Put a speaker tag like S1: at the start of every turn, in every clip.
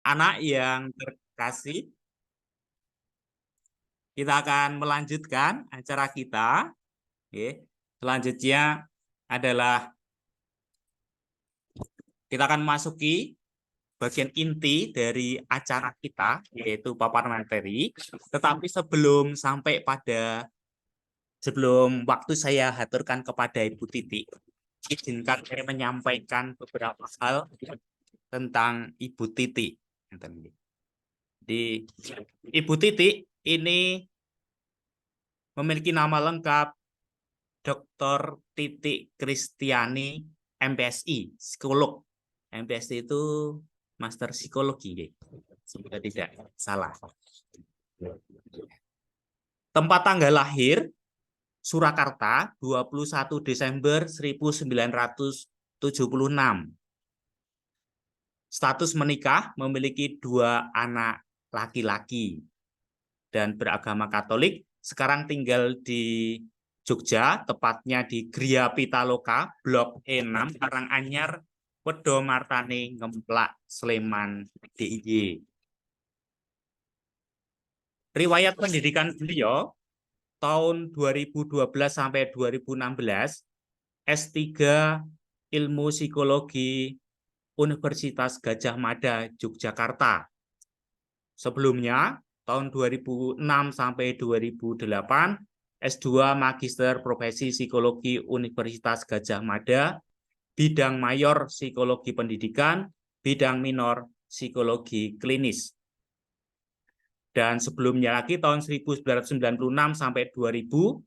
S1: Anak yang terkasih, kita akan melanjutkan acara kita. Oke. Selanjutnya adalah kita akan memasuki bagian inti dari acara kita, yaitu paparan materi. Tetapi sebelum waktu saya haturkan kepada Ibu Titi, izinkan saya menyampaikan beberapa hal tentang Ibu Titi. Di Ibu Titi ini memiliki nama lengkap Dr. Titi Kristiani, MPSI, psikolog. MPSI itu Master Psikologi, semoga tidak salah. Tempat tanggal lahir Surakarta 21 Desember 1976. Status menikah, memiliki 2 anak laki-laki dan beragama Katolik. Sekarang tinggal di Jogja, tepatnya di Gria Pitaloka, Blok E6, Karanganyar, Wedo Martani, Ngemplak, Sleman, DIY. Riwayat pendidikan beliau tahun 2012 sampai 2016, S3 Ilmu Psikologi Universitas Gadjah Mada, Yogyakarta. Sebelumnya, tahun 2006 sampai 2008, S2 Magister Profesi Psikologi Universitas Gadjah Mada, bidang mayor Psikologi Pendidikan, bidang minor Psikologi Klinis. Dan sebelumnya lagi tahun 1996 sampai 2000,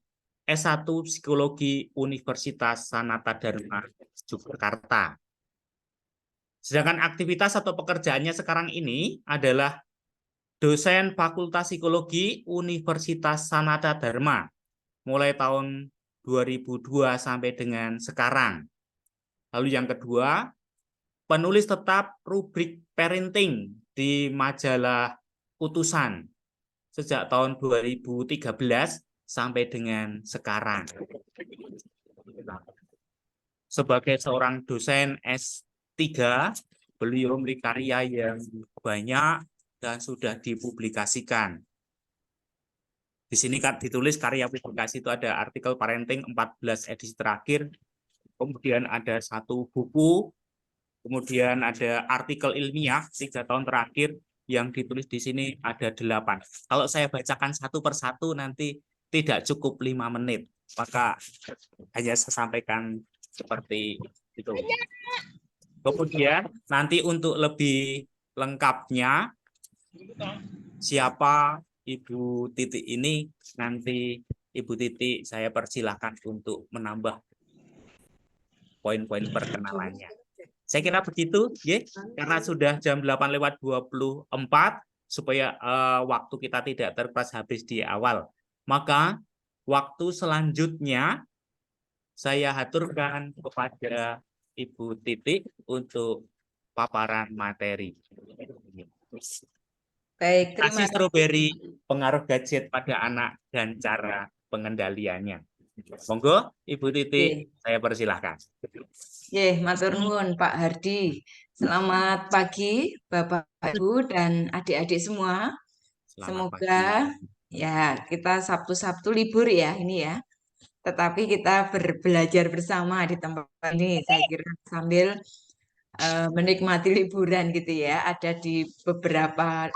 S1: S1 Psikologi Universitas Sanata Dharma, Yogyakarta. Sedangkan aktivitas atau pekerjaannya sekarang ini adalah dosen Fakultas Psikologi Universitas Sanata Dharma, mulai tahun 2002 sampai dengan sekarang. Lalu yang kedua, penulis tetap rubrik parenting di majalah Utusan sejak tahun 2013 sampai dengan sekarang. Sebagai seorang dosen S3, beliau memiliki karya yang banyak dan sudah dipublikasikan. Di sini kan ditulis karya publikasi itu ada artikel parenting 14 edisi terakhir, kemudian ada 1 buku, kemudian ada artikel ilmiah 3 tahun terakhir yang ditulis di sini ada 8. Kalau saya bacakan satu persatu nanti tidak cukup 5 menit, maka hanya saya sampaikan seperti itu. Kemudian nanti untuk lebih lengkapnya siapa Ibu Titi ini, nanti Ibu Titi saya persilahkan untuk menambah poin-poin perkenalannya. Saya kira begitu, ya, karena sudah jam 8:24, supaya waktu kita tidak terbatas habis di awal. Maka waktu selanjutnya saya haturkan kepada Ibu Titi untuk paparan materi.
S2: Baik, terima
S1: Kasih strawberry, pengaruh gadget pada anak dan cara pengendaliannya. Monggo, Ibu Titi, saya persilahkan.
S2: matur nuwun Pak Hardi. Selamat pagi Bapak Ibu dan adik-adik semua.
S1: Selamat
S2: Semoga
S1: pagi.
S2: ya kita Sabtu-Sabtu libur ya ini ya. Tetapi kita belajar bersama di tempat ini. Saya kira sambil menikmati liburan gitu ya. Ada di beberapa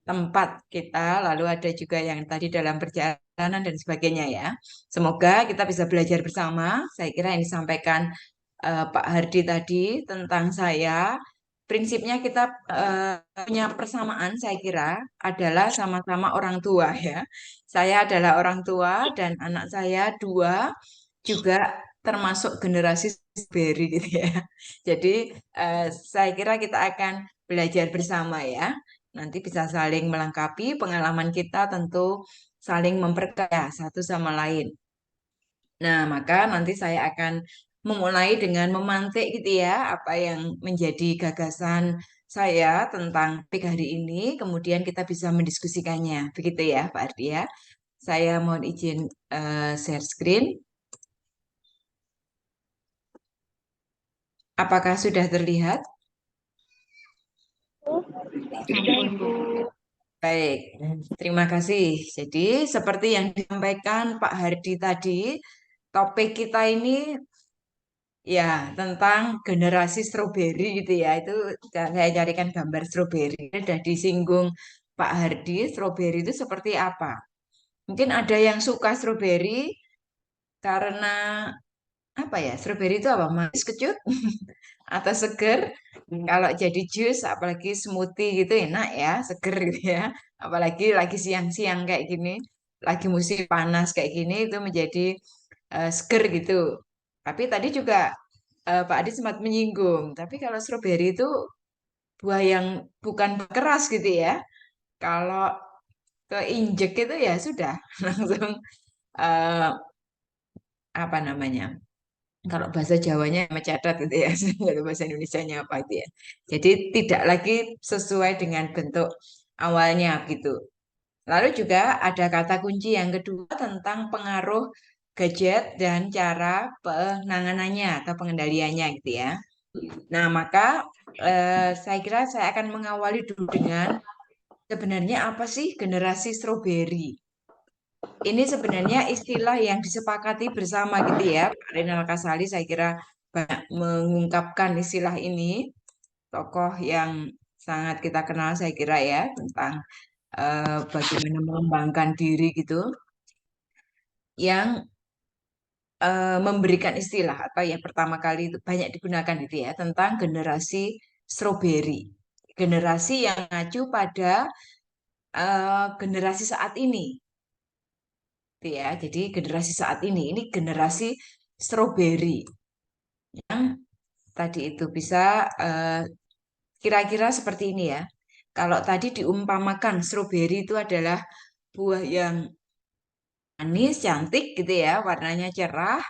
S2: tempat kita, lalu ada juga yang tadi dalam perjalanan dan sebagainya ya. Semoga kita bisa belajar bersama. Saya kira yang disampaikan Pak Hardi tadi tentang saya, prinsipnya kita punya persamaan saya kira adalah sama-sama orang tua ya. Saya adalah orang tua dan anak saya 2 juga termasuk generasi Berry gitu ya. Jadi saya kira kita akan belajar bersama ya. Nanti bisa saling melengkapi pengalaman kita, tentu saling memperkaya satu sama lain. Nah, maka nanti saya akan memulai dengan memantik gitu ya, apa yang menjadi gagasan saya tentang topik hari ini, kemudian kita bisa mendiskusikannya. Begitu ya, Pak Ardi ya. Saya mohon izin share screen. Apakah sudah terlihat? Sampun, Bu. Baik, terima kasih. Jadi, seperti yang disampaikan Pak Hardi tadi, topik kita ini ya tentang generasi stroberi gitu ya. Itu saya carikan gambar stroberi. Sudah disinggung Pak Hardi, stroberi itu seperti apa? Mungkin ada yang suka stroberi karena apa ya? Stroberi itu apa? Manis kecut atau seger? Kalau jadi jus, apalagi smoothie gitu enak ya, seger gitu ya. Apalagi lagi siang-siang kayak gini, lagi musim panas kayak gini itu menjadi seger gitu. Tapi tadi juga Pak Adi sempat menyinggung, tapi kalau stroberi itu buah yang bukan keras gitu ya. Kalau keinjek itu ya sudah langsung eh, apa namanya? Kalau bahasa Jawanya mencatat gitu ya, kalau bahasa Indonesianya apa itu ya. Jadi tidak lagi sesuai dengan bentuk awalnya gitu. Lalu juga ada kata kunci yang kedua tentang pengaruh gadget dan cara penanganannya atau pengendaliannya gitu ya. Nah, maka saya kira saya akan mengawali dulu dengan sebenarnya apa sih generasi stroberi? Ini sebenarnya istilah yang disepakati bersama gitu ya. Pak Renal Kasali saya kira banyak mengungkapkan istilah ini. Tokoh yang sangat kita kenal saya kira ya tentang bagaimana mengembangkan diri gitu. Yang memberikan istilah atau yang pertama kali itu banyak digunakan itu ya tentang generasi stroberi. Generasi yang mengacu pada generasi saat ini. Gitu ya. Jadi generasi saat ini generasi stroberi yang tadi itu bisa eh, kira-kira seperti ini ya. Kalau tadi diumpamakan stroberi itu adalah buah yang manis, cantik gitu ya, warnanya cerah.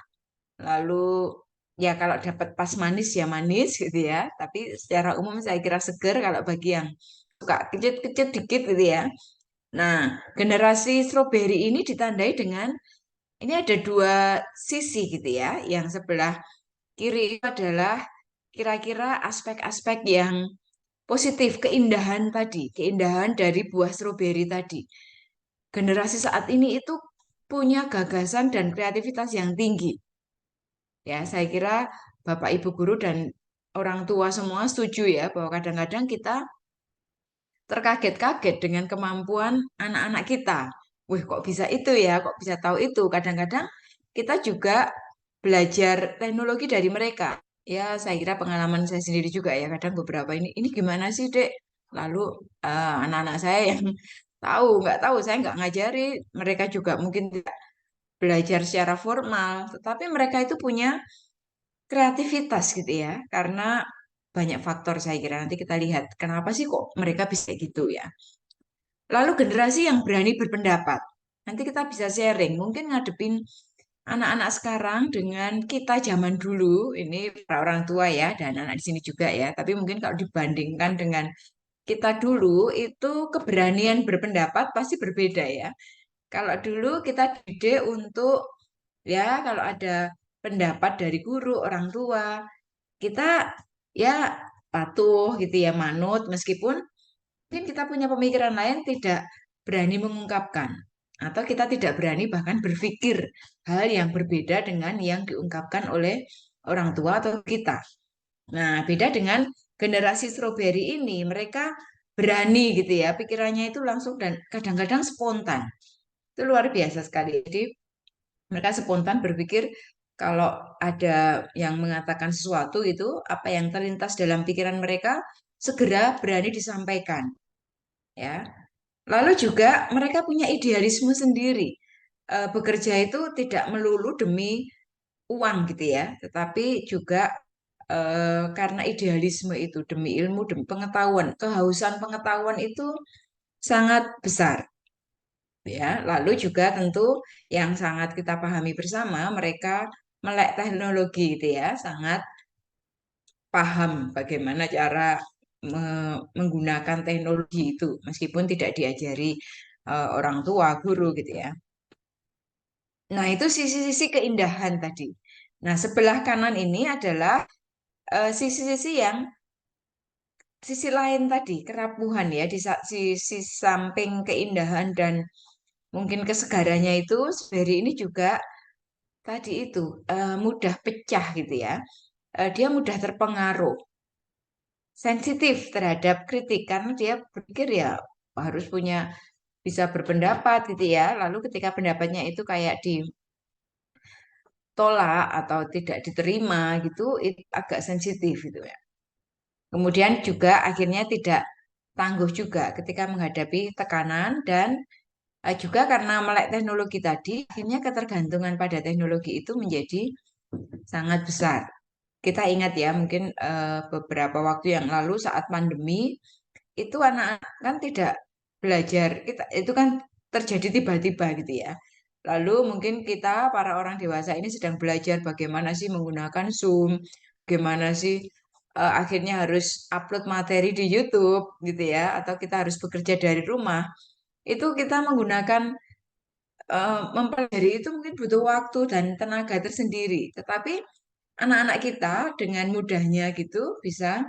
S2: Lalu ya kalau dapat pas manis ya manis gitu ya. Tapi secara umum saya kira seger kalau bagi yang suka kecut-kecut dikit gitu ya. Nah, generasi stroberi ini ditandai dengan ini ada dua sisi gitu ya. Yang sebelah kiri itu adalah kira-kira aspek-aspek yang positif, keindahan tadi, keindahan dari buah stroberi tadi. Generasi saat ini itu punya gagasan dan kreativitas yang tinggi. Ya, saya kira Bapak Ibu guru dan orang tua semua setuju ya bahwa kadang-kadang kita terkaget-kaget dengan kemampuan anak-anak kita. Wih, kok bisa itu ya? Kok bisa tahu itu? Kadang-kadang kita juga belajar teknologi dari mereka. Ya, saya kira pengalaman saya sendiri juga ya. Kadang beberapa ini gimana sih, Dek? Lalu anak-anak saya yang nggak tahu, saya nggak ngajari. Mereka juga mungkin tidak belajar secara formal, tetapi mereka itu punya kreativitas gitu ya, karena banyak faktor saya kira. Nanti kita lihat kenapa sih kok mereka bisa gitu ya. Lalu generasi yang berani berpendapat. Nanti kita bisa sharing, mungkin ngadepin anak-anak sekarang dengan kita zaman dulu, ini para orang tua ya, dan anak di sini juga ya. Tapi mungkin kalau dibandingkan dengan kita dulu, itu keberanian berpendapat pasti berbeda ya. Kalau dulu kita didik untuk ya kalau ada pendapat dari guru, orang tua, kita ya patuh gitu ya, manut meskipun mungkin kita punya pemikiran lain tidak berani mengungkapkan atau kita tidak berani bahkan berpikir hal yang berbeda dengan yang diungkapkan oleh orang tua atau kita. Nah, beda dengan generasi stroberi ini, mereka berani gitu ya, pikirannya itu langsung dan kadang-kadang spontan. Itu luar biasa sekali. Jadi mereka spontan berpikir kalau ada yang mengatakan sesuatu itu, apa yang terlintas dalam pikiran mereka segera berani disampaikan, ya. Lalu juga mereka punya idealisme sendiri. Bekerja itu tidak melulu demi uang gitu ya, tetapi juga karena idealisme itu demi ilmu, demi pengetahuan, kehausan pengetahuan itu sangat besar. Ya, lalu juga tentu yang sangat kita pahami bersama, mereka melek teknologi gitu ya, sangat paham bagaimana cara menggunakan teknologi itu, meskipun tidak diajari orang tua, guru gitu ya. Nah, itu sisi-sisi keindahan tadi. Nah, sebelah kanan ini adalah sisi-sisi yang sisi lain tadi, kerapuhan ya, di sisi samping keindahan dan mungkin kesegarannya itu, strawberry ini juga tadi itu mudah pecah gitu ya. Dia mudah terpengaruh, sensitif terhadap kritik karena dia berpikir ya harus punya bisa berpendapat gitu ya. Lalu ketika pendapatnya itu kayak ditolak atau tidak diterima gitu, itu agak sensitif gitu ya. Kemudian juga akhirnya tidak tangguh juga ketika menghadapi tekanan dan juga karena melek teknologi tadi, akhirnya ketergantungan pada teknologi itu menjadi sangat besar. Kita ingat ya, mungkin beberapa waktu yang lalu saat pandemi itu anak-anak kan tidak belajar, kita itu kan terjadi tiba-tiba gitu ya. Lalu mungkin kita para orang dewasa ini sedang belajar bagaimana sih menggunakan Zoom, bagaimana sih akhirnya harus upload materi di YouTube gitu ya, atau kita harus bekerja dari rumah. Itu kita menggunakan mempelajari itu mungkin butuh waktu dan tenaga tersendiri. Tetapi anak-anak kita dengan mudahnya gitu bisa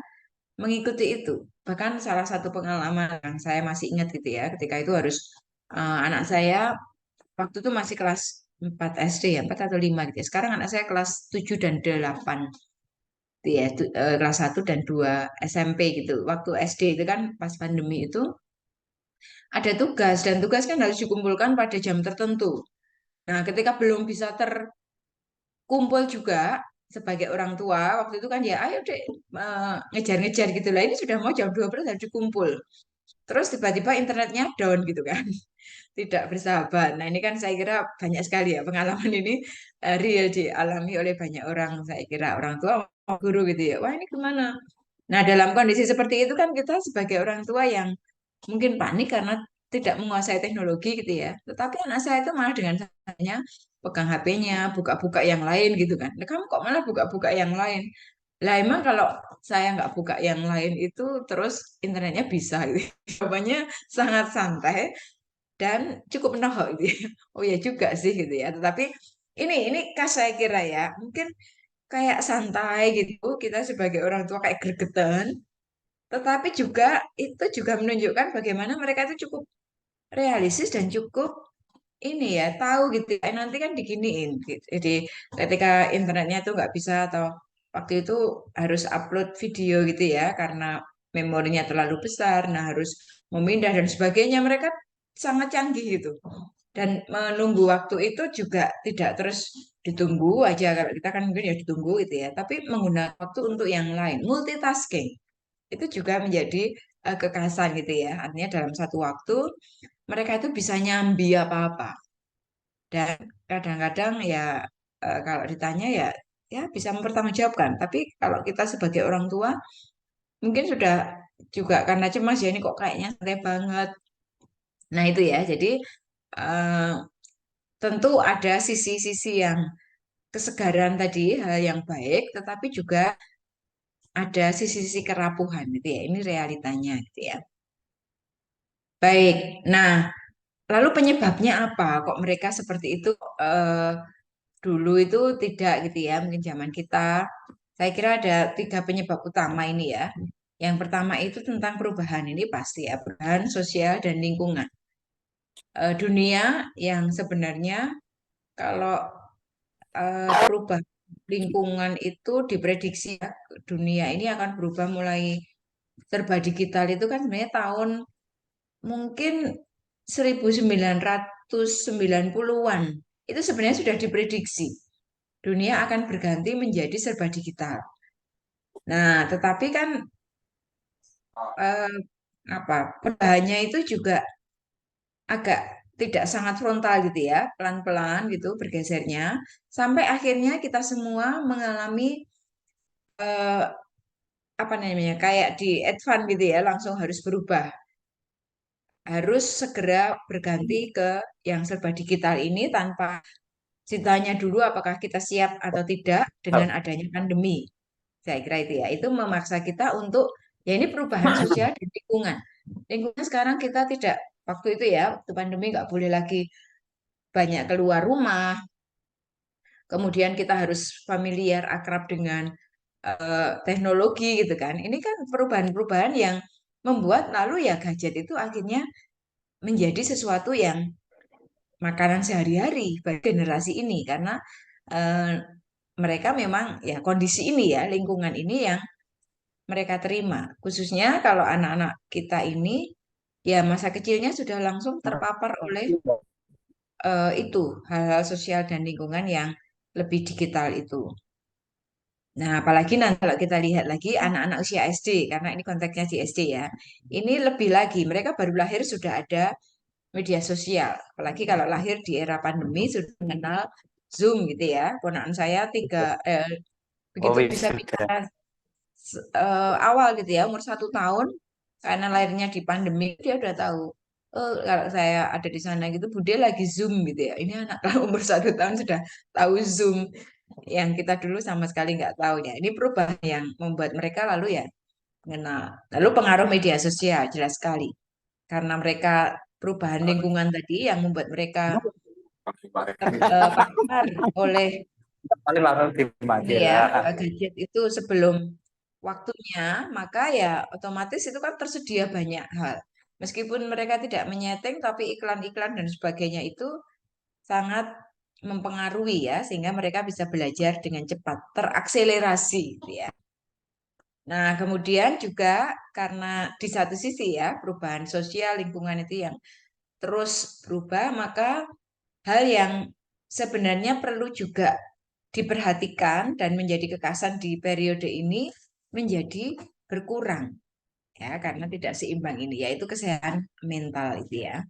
S2: mengikuti itu. Bahkan salah satu pengalaman yang saya masih ingat gitu ya, ketika itu harus anak saya waktu itu masih kelas 4 SD ya, 4 atau 5 gitu ya. Sekarang anak saya kelas 7 dan 8 gitu ya, kelas 1 dan 2 SMP gitu. Waktu SD itu kan pas pandemi itu ada tugas dan tugas kan harus dikumpulkan pada jam tertentu. Nah, ketika belum bisa terkumpul juga sebagai orang tua, waktu itu kan ya ayo deh ngejar-ngejar gitu lah. Ini sudah mau jam 12 harus dikumpul. Terus tiba-tiba internetnya down gitu kan. Tidak bersahabat. Nah, ini kan saya kira banyak sekali ya pengalaman ini real dialami oleh banyak orang. Saya kira orang tua, guru gitu ya. Wah, ini gimana? Nah, dalam kondisi seperti itu kan kita sebagai orang tua yang mungkin panik karena tidak menguasai teknologi gitu ya. Tetapi anak saya itu malah dengan santainya pegang HP-nya, buka-buka yang lain gitu kan. Nah, kamu kok malah buka-buka yang lain? Lah emang kalau saya nggak buka yang lain itu terus internetnya bisa gitu. Jawabannya sangat santai dan cukup menohok gitu ya. Oh ya juga sih gitu ya. Tetapi ini khas saya kira ya. Mungkin kayak santai gitu kita sebagai orang tua kayak gregetan, tetapi juga itu juga menunjukkan bagaimana mereka itu cukup realistis dan cukup ini ya tahu gitu ya nanti kan diginiin gitu. Jadi ketika internetnya tuh nggak bisa atau waktu itu harus upload video gitu ya karena memorinya terlalu besar, nah harus memindah dan sebagainya. Mereka sangat canggih gitu dan menunggu waktu itu juga tidak terus ditunggu aja kalau kita kan mungkin ya ditunggu gitu ya, tapi menggunakan waktu untuk yang lain, multitasking itu juga menjadi kekhasan gitu ya. Artinya dalam satu waktu mereka itu bisa nyambi apa-apa. Dan kadang-kadang ya kalau ditanya ya bisa mempertanggungjawabkan. Tapi kalau kita sebagai orang tua mungkin sudah juga karena cemas ya ini kok kayaknya santai banget. Nah itu ya. Jadi eh, tentu ada sisi-sisi yang kesegaran tadi hal yang baik, tetapi juga ada sisi-sisi kerapuhan gitu ya. Ini realitanya gitu ya. Baik. Nah, lalu penyebabnya apa? Kok mereka seperti itu? eh, Dulu itu tidak gitu ya, mungkin zaman kita. Saya kira ada tiga penyebab utama ini ya. Yang pertama itu tentang perubahan ini pasti ya, perubahan sosial dan lingkungan. Dunia yang sebenarnya kalau perubahan lingkungan itu diprediksi ya, dunia ini akan berubah mulai serba digital itu kan sebenarnya tahun mungkin 1990-an itu sebenarnya sudah diprediksi dunia akan berganti menjadi serba digital. Nah, tetapi kan eh, apa perubahannya itu juga agak tidak sangat frontal gitu ya, pelan-pelan gitu bergesernya sampai akhirnya kita semua mengalami eh, apa namanya kayak di advance gitu ya, langsung harus berubah, harus segera berganti ke yang serba digital ini tanpa ditanya dulu apakah kita siap atau tidak dengan adanya pandemi. Saya kira itu ya, itu memaksa kita untuk ya ini perubahan sosial dan lingkungan. Lingkungan sekarang kita tidak waktu itu ya, waktu pandemi nggak boleh lagi banyak keluar rumah. Kemudian kita harus familiar, akrab dengan teknologi gitu kan. Ini kan perubahan-perubahan yang membuat lalu ya gadget itu akhirnya menjadi sesuatu yang makanan sehari-hari bagi generasi ini karena eh, mereka memang ya kondisi ini ya lingkungan ini yang mereka terima. Khususnya kalau anak-anak kita ini ya masa kecilnya sudah langsung terpapar oleh itu hal-hal sosial dan lingkungan yang lebih digital itu. Nah, apalagi nanti kalau kita lihat lagi anak-anak usia SD, karena ini konteksnya di SD ya, ini lebih lagi, mereka baru lahir sudah ada media sosial. Apalagi kalau lahir di era pandemi sudah mengenal Zoom gitu ya. Ponakan saya
S3: Oh,
S2: begitu bisa
S3: wisuda.
S2: bicara awal gitu ya, umur 1 tahun, karena lahirnya di pandemi, dia udah tahu. Oh, kalau saya ada di sana gitu, Bude lagi Zoom gitu ya. Ini anak kalau umur 1 tahun sudah tahu Zoom yang kita dulu sama sekali nggak tahu ya. Ini perubahan yang membuat mereka lalu ya mengenal. Lalu pengaruh media sosial jelas sekali karena mereka perubahan lingkungan tadi yang membuat mereka terpapar oleh
S3: Paling langsung
S2: ini
S3: dimati
S2: ya
S3: lah.
S2: gadget itu sebelum waktunya, maka ya otomatis itu kan tersedia banyak hal. Meskipun mereka tidak menyeting, tapi iklan-iklan dan sebagainya itu sangat mempengaruhi ya, sehingga mereka bisa belajar dengan cepat, terakselerasi gitu ya. Nah, kemudian juga karena di satu sisi ya, perubahan sosial lingkungan itu yang terus berubah, maka hal yang sebenarnya perlu juga diperhatikan dan menjadi kekasan di periode ini menjadi berkurang ya karena tidak seimbang ini yaitu kesehatan mental itu ya.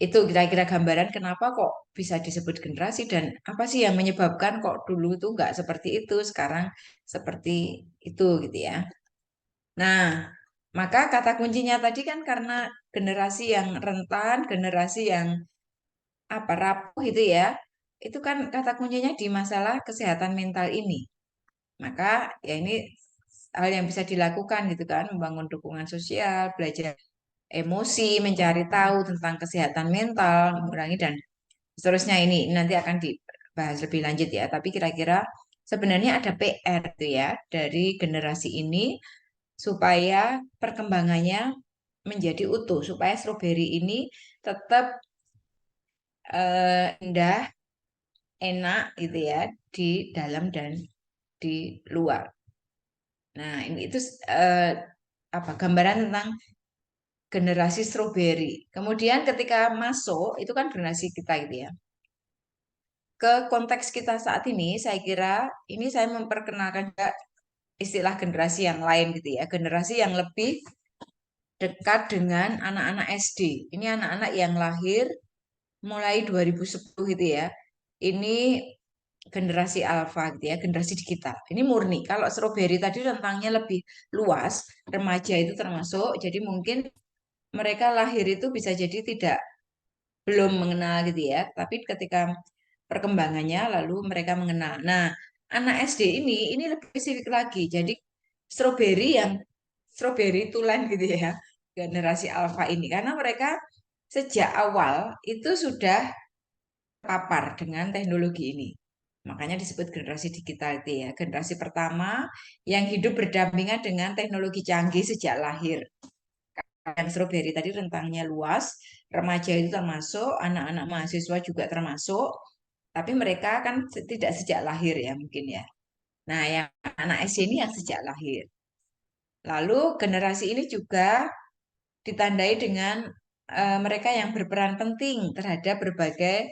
S2: Itu kira-kira gambaran kenapa kok bisa disebut generasi dan apa sih yang menyebabkan kok dulu tuh nggak seperti itu, sekarang seperti itu gitu ya. Nah, maka kata kuncinya tadi kan karena generasi yang rentan, generasi yang apa rapuh itu ya, itu kan kata kuncinya di masalah kesehatan mental ini. Maka ya ini hal yang bisa dilakukan gitu kan, membangun dukungan sosial, belajar emosi, mencari tahu tentang kesehatan mental, mengurangi dan seterusnya ini nanti akan dibahas lebih lanjut ya. Tapi kira-kira sebenarnya ada PR tuh ya dari generasi ini supaya perkembangannya menjadi utuh, supaya stroberi ini tetap indah, enak gitu ya di dalam dan di luar. Nah, ini itu eh, apa gambaran tentang generasi stroberi. Kemudian ketika masuk itu kan generasi kita gitu ya. Ke konteks kita saat ini, saya kira ini saya memperkenalkan juga istilah generasi yang lain gitu ya. Generasi yang lebih dekat dengan anak-anak SD. Ini anak-anak yang lahir mulai 2010 gitu ya. Ini generasi alfa gitu ya, generasi digital. Ini murni. Kalau stroberi tadi rentangnya lebih luas, remaja itu termasuk. Jadi mungkin mereka lahir itu bisa jadi tidak belum mengenal gitu ya, tapi ketika perkembangannya lalu mereka mengenal. Nah, anak SD ini lebih spesifik lagi. Jadi stroberi yang stroberi tulen gitu ya, generasi alfa ini karena mereka sejak awal itu sudah terpapar dengan teknologi ini. Makanya disebut generasi digital itu ya, generasi pertama yang hidup berdampingan dengan teknologi canggih sejak lahir. Yang stroberi tadi rentangnya luas, remaja itu termasuk, anak-anak mahasiswa juga termasuk, tapi mereka kan tidak sejak lahir ya mungkin ya. Nah, yang anak SD ini yang sejak lahir. Lalu generasi ini juga ditandai dengan mereka yang berperan penting terhadap berbagai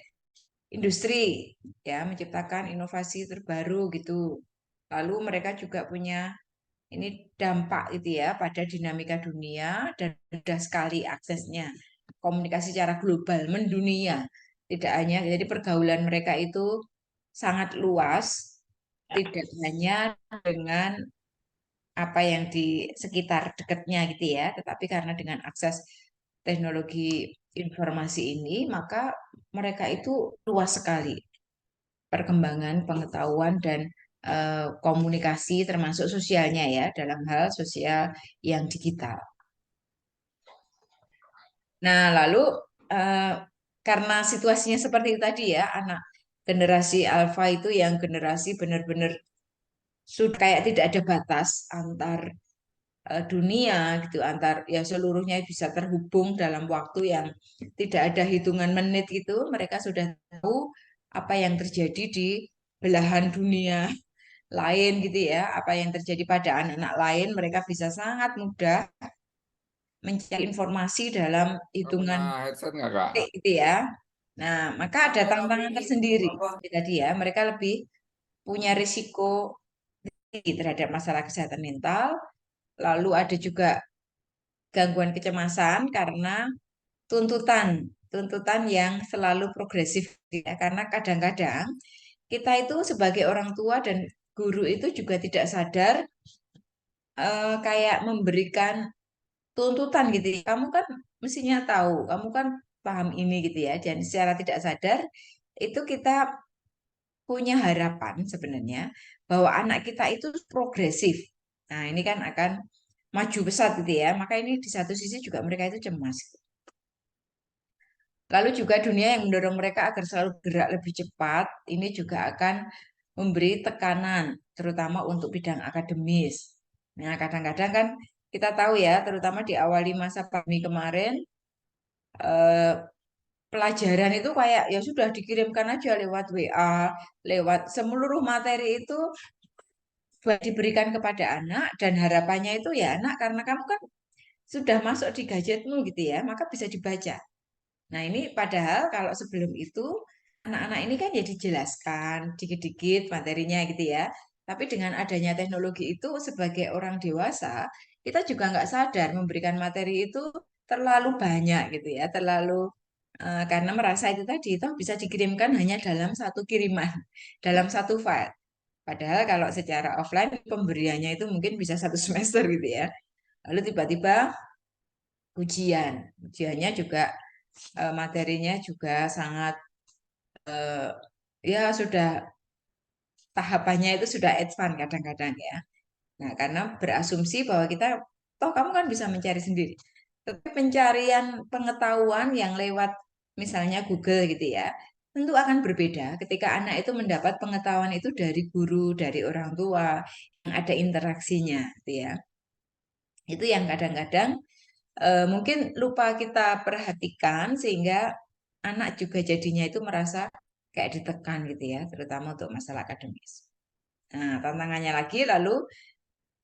S2: industri, ya, menciptakan inovasi terbaru gitu. Lalu mereka juga punya ini dampak itu ya pada dinamika dunia dan mudah sekali aksesnya. Komunikasi secara global, mendunia. Tidak hanya, jadi pergaulan mereka itu sangat luas, tidak hanya dengan apa yang di sekitar dekatnya gitu ya, tetapi karena dengan akses teknologi informasi ini, maka mereka itu luas sekali perkembangan pengetahuan dan komunikasi termasuk sosialnya ya dalam hal sosial yang digital. Nah, lalu eh, karena situasinya seperti itu tadi ya, anak generasi alfa itu yang generasi benar-benar sudah kayak tidak ada batas antar dunia gitu, antar ya seluruhnya bisa terhubung dalam waktu yang tidak ada hitungan menit gitu. Mereka sudah tahu apa yang terjadi di belahan dunia lain gitu ya, apa yang terjadi pada anak-anak lain, mereka bisa sangat mudah mencari informasi dalam
S3: Kak punya
S2: hitungan
S3: headset nggak Kak?
S2: detik gitu ya. Nah, maka ada tantangan tersendiri. Tadi ya, mereka lebih punya risiko tinggi terhadap masalah kesehatan mental. Lalu ada juga gangguan kecemasan karena tuntutan, tuntutan yang selalu progresif ya. Karena kadang-kadang kita itu sebagai orang tua dan guru itu juga tidak sadar kayak memberikan tuntutan gitu ya. Kamu kan mestinya tahu, kamu kan paham ini gitu ya. Dan secara tidak sadar itu kita punya harapan sebenarnya bahwa anak kita itu progresif. Nah, ini kan akan maju pesat gitu ya. Maka ini di satu sisi juga mereka itu cemas. Lalu juga dunia yang mendorong mereka agar selalu bergerak lebih cepat, ini juga akan memberi tekanan, terutama untuk bidang akademis. Nah, kadang-kadang kan kita tahu ya, terutama di awali masa pandemi kemarin, eh, pelajaran itu kayak ya sudah dikirimkan aja lewat WA, lewat seluruh materi itu diberikan kepada anak dan harapannya itu ya anak karena kamu kan sudah masuk di gadgetmu gitu ya, maka bisa dibaca. Nah, ini padahal kalau sebelum itu anak-anak ini kan ya dijelaskan dikit-dikit materinya gitu ya. Tapi dengan adanya teknologi itu sebagai orang dewasa, kita juga nggak sadar memberikan materi itu terlalu banyak gitu ya, terlalu karena merasa itu tadi itu bisa dikirimkan hanya dalam satu kiriman, dalam satu file. Padahal kalau secara offline pemberiannya itu mungkin bisa satu semester gitu ya. Lalu tiba-tiba ujiannya juga materinya juga sangat ya sudah tahapannya itu sudah advance kadang-kadang ya. Nah, karena berasumsi bahwa kita toh kamu kan bisa mencari sendiri. Tapi pencarian pengetahuan yang lewat misalnya Google gitu ya, tentu akan berbeda ketika anak itu mendapat pengetahuan itu dari guru, dari orang tua yang ada interaksinya gitu ya. Itu yang kadang-kadang mungkin lupa kita perhatikan sehingga anak juga jadinya itu merasa kayak ditekan gitu ya, terutama untuk masalah akademis. Nah, tantangannya lagi lalu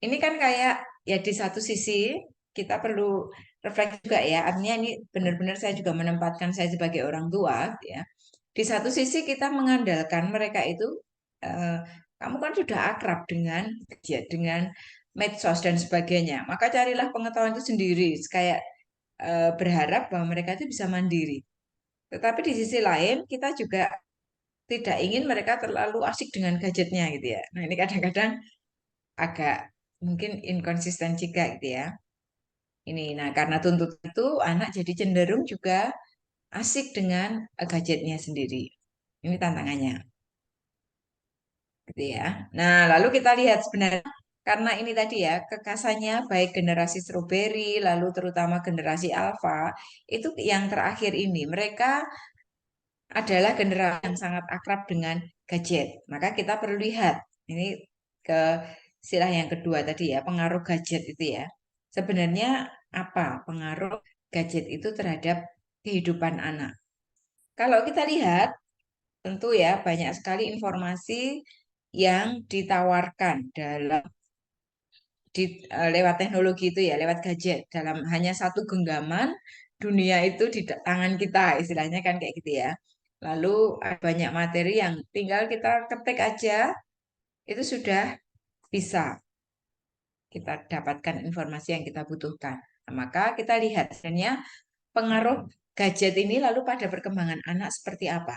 S2: ini kan kayak ya di satu sisi kita perlu refleks juga ya, artinya ini benar-benar saya juga menempatkan saya sebagai orang tua gitu ya. Di satu sisi kita mengandalkan mereka itu eh, kamu kan sudah akrab dengan ya, dengan medsos dan sebagainya. Maka carilah pengetahuan itu sendiri kayak berharap bahwa mereka itu bisa mandiri. Tetapi di sisi lain kita juga tidak ingin mereka terlalu asik dengan gadgetnya gitu ya. Nah, ini kadang-kadang agak mungkin inkonsisten juga gitu ya. Ini, nah karena tuntut itu anak jadi cenderung juga asik dengan gadgetnya sendiri. Ini tantangannya, gitu ya. Nah, lalu kita lihat sebenarnya karena ini tadi ya kekasannya baik generasi strawberry, lalu terutama generasi alpha itu yang terakhir ini mereka adalah generasi yang sangat akrab dengan gadget. Maka kita perlu lihat ini ke istilah yang kedua tadi ya, pengaruh gadget itu ya. Sebenarnya apa pengaruh gadget itu terhadap kehidupan anak? Kalau kita lihat, tentu ya banyak sekali informasi yang ditawarkan dalam lewat teknologi itu ya, lewat gadget. Dalam hanya satu genggaman, dunia itu di tangan kita, istilahnya kan kayak gitu ya. Lalu ada banyak materi yang tinggal kita ketik aja, itu sudah bisa kita dapatkan informasi yang kita butuhkan. Nah, maka kita lihat sebenarnya pengaruh gadget ini lalu pada perkembangan anak seperti apa.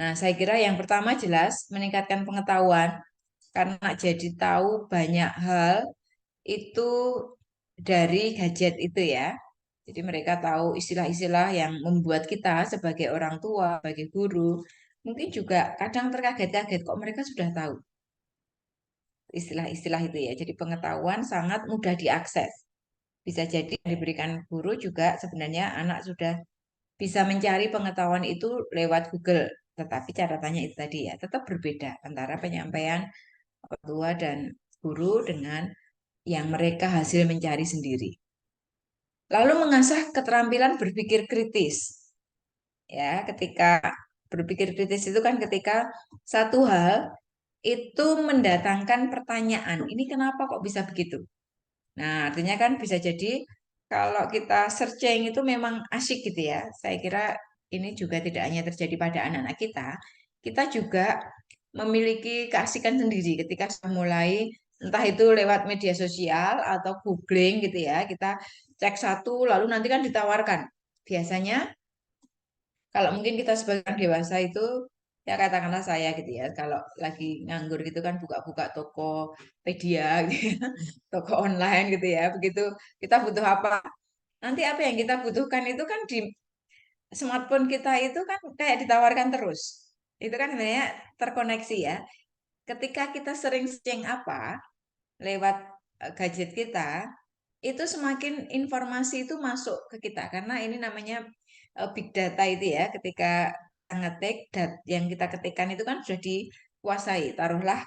S2: Nah, saya kira yang pertama jelas meningkatkan pengetahuan karena jadi tahu banyak hal itu dari gadget itu ya. Jadi mereka tahu istilah-istilah yang membuat kita sebagai orang tua, sebagai guru, mungkin juga kadang terkaget-kaget kok mereka sudah tahu istilah-istilah itu ya. Jadi pengetahuan sangat mudah diakses. Bisa jadi yang diberikan guru juga sebenarnya anak sudah bisa mencari pengetahuan itu lewat Google. Tetapi catatannya itu tadi ya, tetap berbeda antara penyampaian orang tua dan guru dengan yang mereka hasil mencari sendiri. Lalu mengasah keterampilan berpikir kritis. Ya, ketika berpikir kritis itu kan ketika satu hal itu mendatangkan pertanyaan, ini kenapa kok bisa begitu? Nah, artinya kan bisa jadi kalau kita searching itu memang asyik gitu ya. Saya kira ini juga tidak hanya terjadi pada anak-anak kita juga memiliki keasikan sendiri ketika sudah mulai entah itu lewat media sosial atau googling gitu ya. Kita cek satu lalu nanti kan ditawarkan. Biasanya kalau mungkin kita sebagai orang dewasa itu ya katakanlah saya gitu ya, kalau lagi nganggur gitu kan buka-buka Tokopedia gitu ya, toko online gitu ya. Begitu kita butuh apa, nanti apa yang kita butuhkan itu kan di smartphone kita itu kan kayak ditawarkan terus. Itu kan sebenarnya terkoneksi ya. Ketika kita sering searching apa lewat gadget kita, itu semakin informasi itu masuk ke kita karena ini namanya big data itu ya. Ketika kita ngetik yang kita ketikkan itu kan sudah dikuasai, taruhlah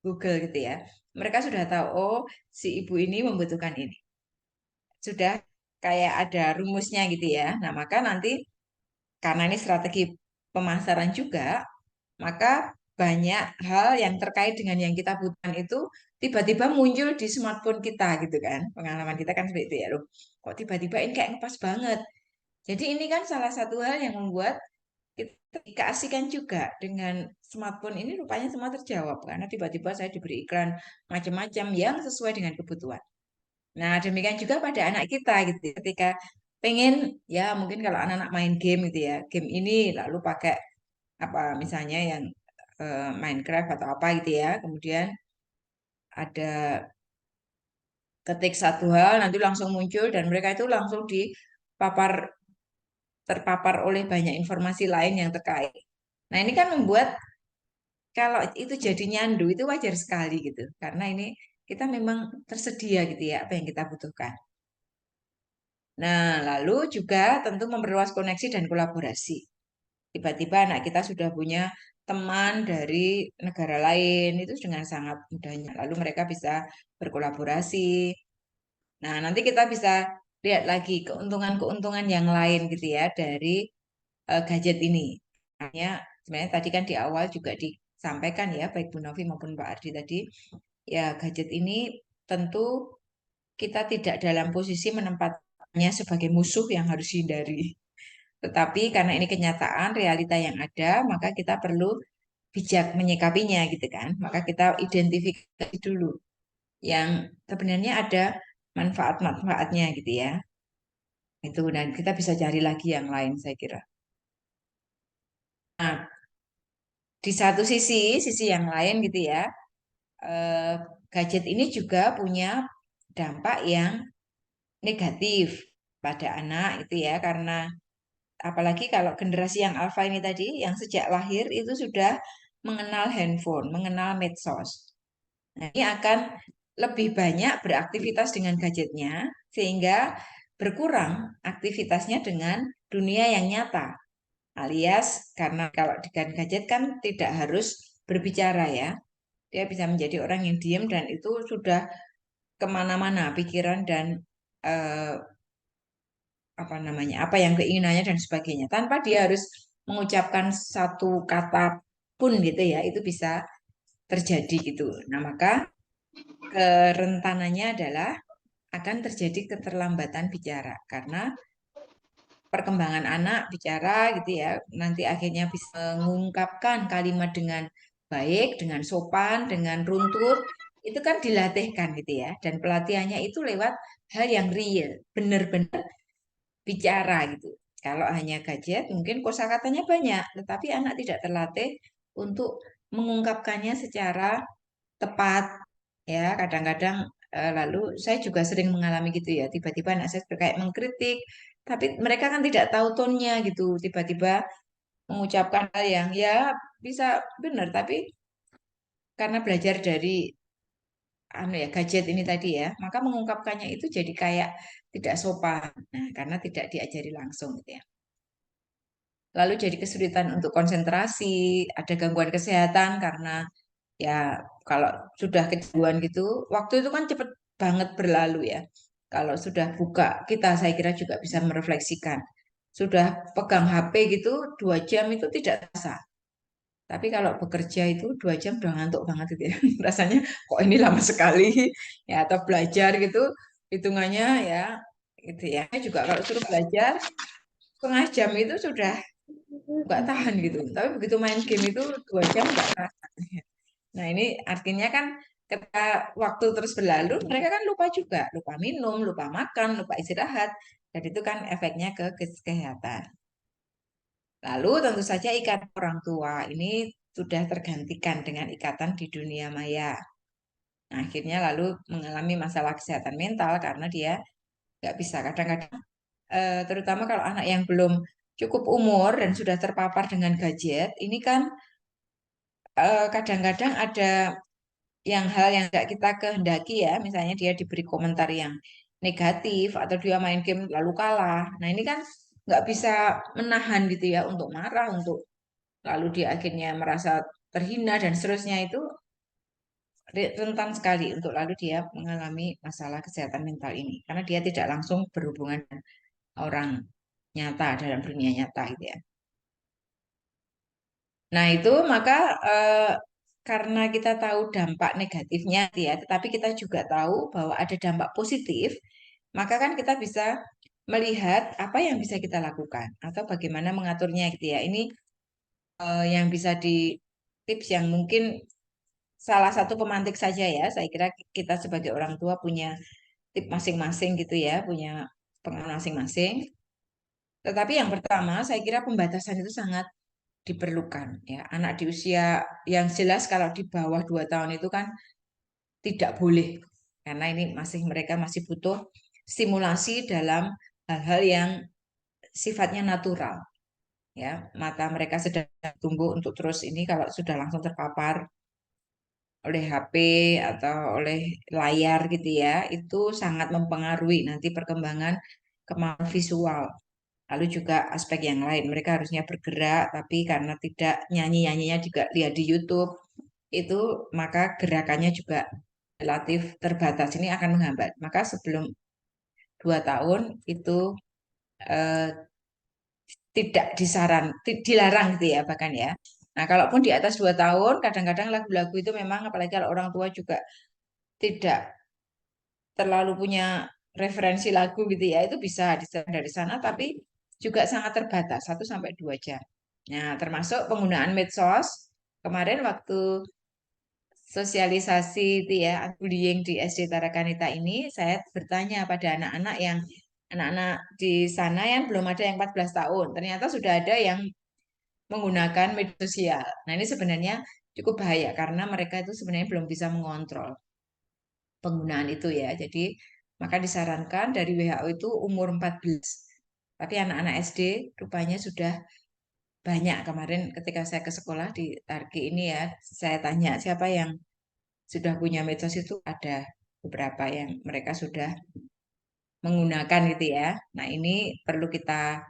S2: Google gitu ya. Mereka sudah tahu, oh si ibu ini membutuhkan ini. Sudah kayak ada rumusnya gitu ya. Nah, maka nanti karena ini strategi pemasaran juga, maka banyak hal yang terkait dengan yang kita butuhkan itu tiba-tiba muncul di smartphone kita gitu kan. Pengalaman kita kan seperti itu ya loh. Kok tiba-tiba ini kayak ngepas banget. Jadi ini kan salah satu hal yang membuat kita keasikan juga dengan smartphone ini rupanya semua terjawab karena tiba-tiba saya diberi iklan macam-macam yang sesuai dengan kebutuhan. Nah, demikian juga pada anak kita gitu ya. Ketika pengen ya mungkin kalau anak-anak main game gitu ya, game ini lalu pakai apa misalnya yang Minecraft atau apa gitu ya. Kemudian ada ketik satu hal nanti langsung muncul dan mereka itu langsung terpapar oleh banyak informasi lain yang terkait. Nah, ini kan membuat kalau itu jadi nyandu itu wajar sekali gitu. Karena ini kita memang tersedia gitu ya apa yang kita butuhkan. Nah, lalu juga tentu memperluas koneksi dan kolaborasi. Tiba-tiba anak kita sudah punya teman dari negara lain, itu dengan sangat mudahnya. Lalu mereka bisa berkolaborasi. Nah, nanti kita bisa lihat lagi keuntungan-keuntungan yang lain gitu ya dari gadget ini. Hanya sebenarnya tadi kan di awal juga disampaikan ya, baik Bu Novi maupun Pak Ardi tadi, ya gadget ini tentu kita tidak dalam posisi menempatkannya sebagai musuh yang harus dihindari. Tetapi karena ini kenyataan, realita yang ada, maka kita perlu bijak menyikapinya gitu kan. Maka kita identifikasi dulu yang sebenarnya ada manfaat-manfaatnya gitu ya. Itu dan kita bisa cari lagi yang lain saya kira. Nah, di satu sisi yang lain gitu ya, eh, gadget ini juga punya dampak yang negatif pada anak itu ya karena apalagi kalau generasi yang alfa ini tadi yang sejak lahir itu sudah mengenal handphone, mengenal medsos. Nah, ini akan lebih banyak beraktivitas dengan gadgetnya sehingga berkurang aktivitasnya dengan dunia yang nyata. Alias karena kalau dengan gadget kan tidak harus berbicara ya. Dia bisa menjadi orang yang diam dan itu sudah kemana-mana pikiran dan eh, apa namanya, apa yang keinginannya dan sebagainya. Tanpa dia harus mengucapkan satu kata pun gitu ya, itu bisa terjadi gitu. Nah, maka kerentanannya adalah akan terjadi keterlambatan bicara karena perkembangan anak bicara gitu ya, nanti akhirnya bisa mengungkapkan kalimat dengan baik, dengan sopan, dengan runtut, itu kan dilatihkan gitu ya. Dan pelatihannya itu lewat hal yang real, benar-benar bicara gitu. Kalau hanya gadget, mungkin kosakatanya banyak, tetapi anak tidak terlatih untuk mengungkapkannya secara tepat. Ya, kadang-kadang lalu saya juga sering mengalami gitu ya. Tiba-tiba anak saya kayak mengkritik, tapi mereka kan tidak tahu tonnya gitu. Tiba-tiba mengucapkan hal yang ya bisa benar, tapi karena belajar dari anu ya gadget ini tadi ya, maka mengungkapkannya itu jadi kayak tidak sopan. Nah, karena tidak diajari langsung gitu ya. Lalu jadi kesulitan untuk konsentrasi, ada gangguan kesehatan karena ya Kalau sudah kecanduan gitu, waktu itu kan cepet banget berlalu ya. Kalau sudah buka, kita saya kira juga bisa merefleksikan. Sudah pegang HP gitu, 2 jam itu tidak terasa. Tapi kalau bekerja itu 2 jam udah ngantuk banget gitu ya. Rasanya kok ini lama sekali ya. Atau belajar gitu, hitungannya ya gitu ya. Saya juga kalau suruh belajar 1/2 jam itu sudah nggak tahan gitu. Tapi begitu main game itu 2 jam nggak terasa. Nah, ini artinya kan ketika waktu terus berlalu, mereka kan lupa juga, lupa minum, lupa makan, lupa istirahat. Dan itu kan efeknya ke kesehatan. Lalu tentu saja ikatan orang tua ini sudah tergantikan dengan ikatan di dunia maya. Nah, akhirnya lalu mengalami masalah kesehatan mental karena dia nggak bisa. Kadang-kadang, terutama kalau anak yang belum cukup umur dan sudah terpapar dengan gadget, ini kan kadang-kadang ada yang hal yang tidak kita kehendaki ya, misalnya dia diberi komentar yang negatif atau dia main game lalu kalah. Nah ini kan nggak bisa menahan gitu ya untuk marah, untuk lalu dia akhirnya merasa terhina dan seterusnya itu rentan sekali untuk lalu dia mengalami masalah kesehatan mental ini karena dia tidak langsung berhubungan dengan orang nyata dalam dunia nyata gitu ya. Nah, itu maka karena kita tahu dampak negatifnya ya, tetapi kita juga tahu bahwa ada dampak positif, maka kan kita bisa melihat apa yang bisa kita lakukan atau bagaimana mengaturnya gitu ya. Ini yang bisa di tips yang mungkin salah satu pemantik saja ya. Saya kira kita sebagai orang tua punya tips masing-masing gitu ya, punya pengalaman masing-masing. Tetapi yang pertama, saya kira pembatasan itu sangat diperlukan ya. Anak di usia yang jelas kalau di bawah 2 tahun itu kan tidak boleh karena ini masih mereka masih butuh stimulasi dalam hal-hal yang sifatnya natural ya. Mata mereka sedang tumbuh untuk terus ini kalau sudah langsung terpapar oleh HP atau oleh layar gitu ya, itu sangat mempengaruhi nanti perkembangan kemampuan visual. Lalu juga aspek yang lain, mereka harusnya bergerak, tapi karena tidak nyanyi-nyanyinya juga lihat di YouTube, itu maka gerakannya juga relatif terbatas. Ini akan menghambat. Maka sebelum 2 tahun itu eh, tidak dilarang gitu ya bahkan ya. Nah, kalaupun di atas 2 tahun, kadang-kadang lagu-lagu itu memang apalagi kalau orang tua juga tidak terlalu punya referensi lagu gitu ya, itu bisa dari sana, tapi juga sangat terbatas 1 sampai 2 jam. Nah, termasuk penggunaan medsos. Kemarin waktu sosialisasi itu ya, bullying di SD Tarakanita ini, saya bertanya pada anak-anak di sana yang belum ada yang 14 tahun. Ternyata sudah ada yang menggunakan media sosial. Nah, ini sebenarnya cukup bahaya karena mereka itu sebenarnya belum bisa mengontrol penggunaan itu ya. Jadi maka disarankan dari WHO itu umur 14. Tapi anak-anak SD rupanya sudah banyak. Kemarin ketika saya ke sekolah di Tarki ini ya, saya tanya siapa yang sudah punya medsos itu ada beberapa yang mereka sudah menggunakan gitu ya. Nah ini perlu kita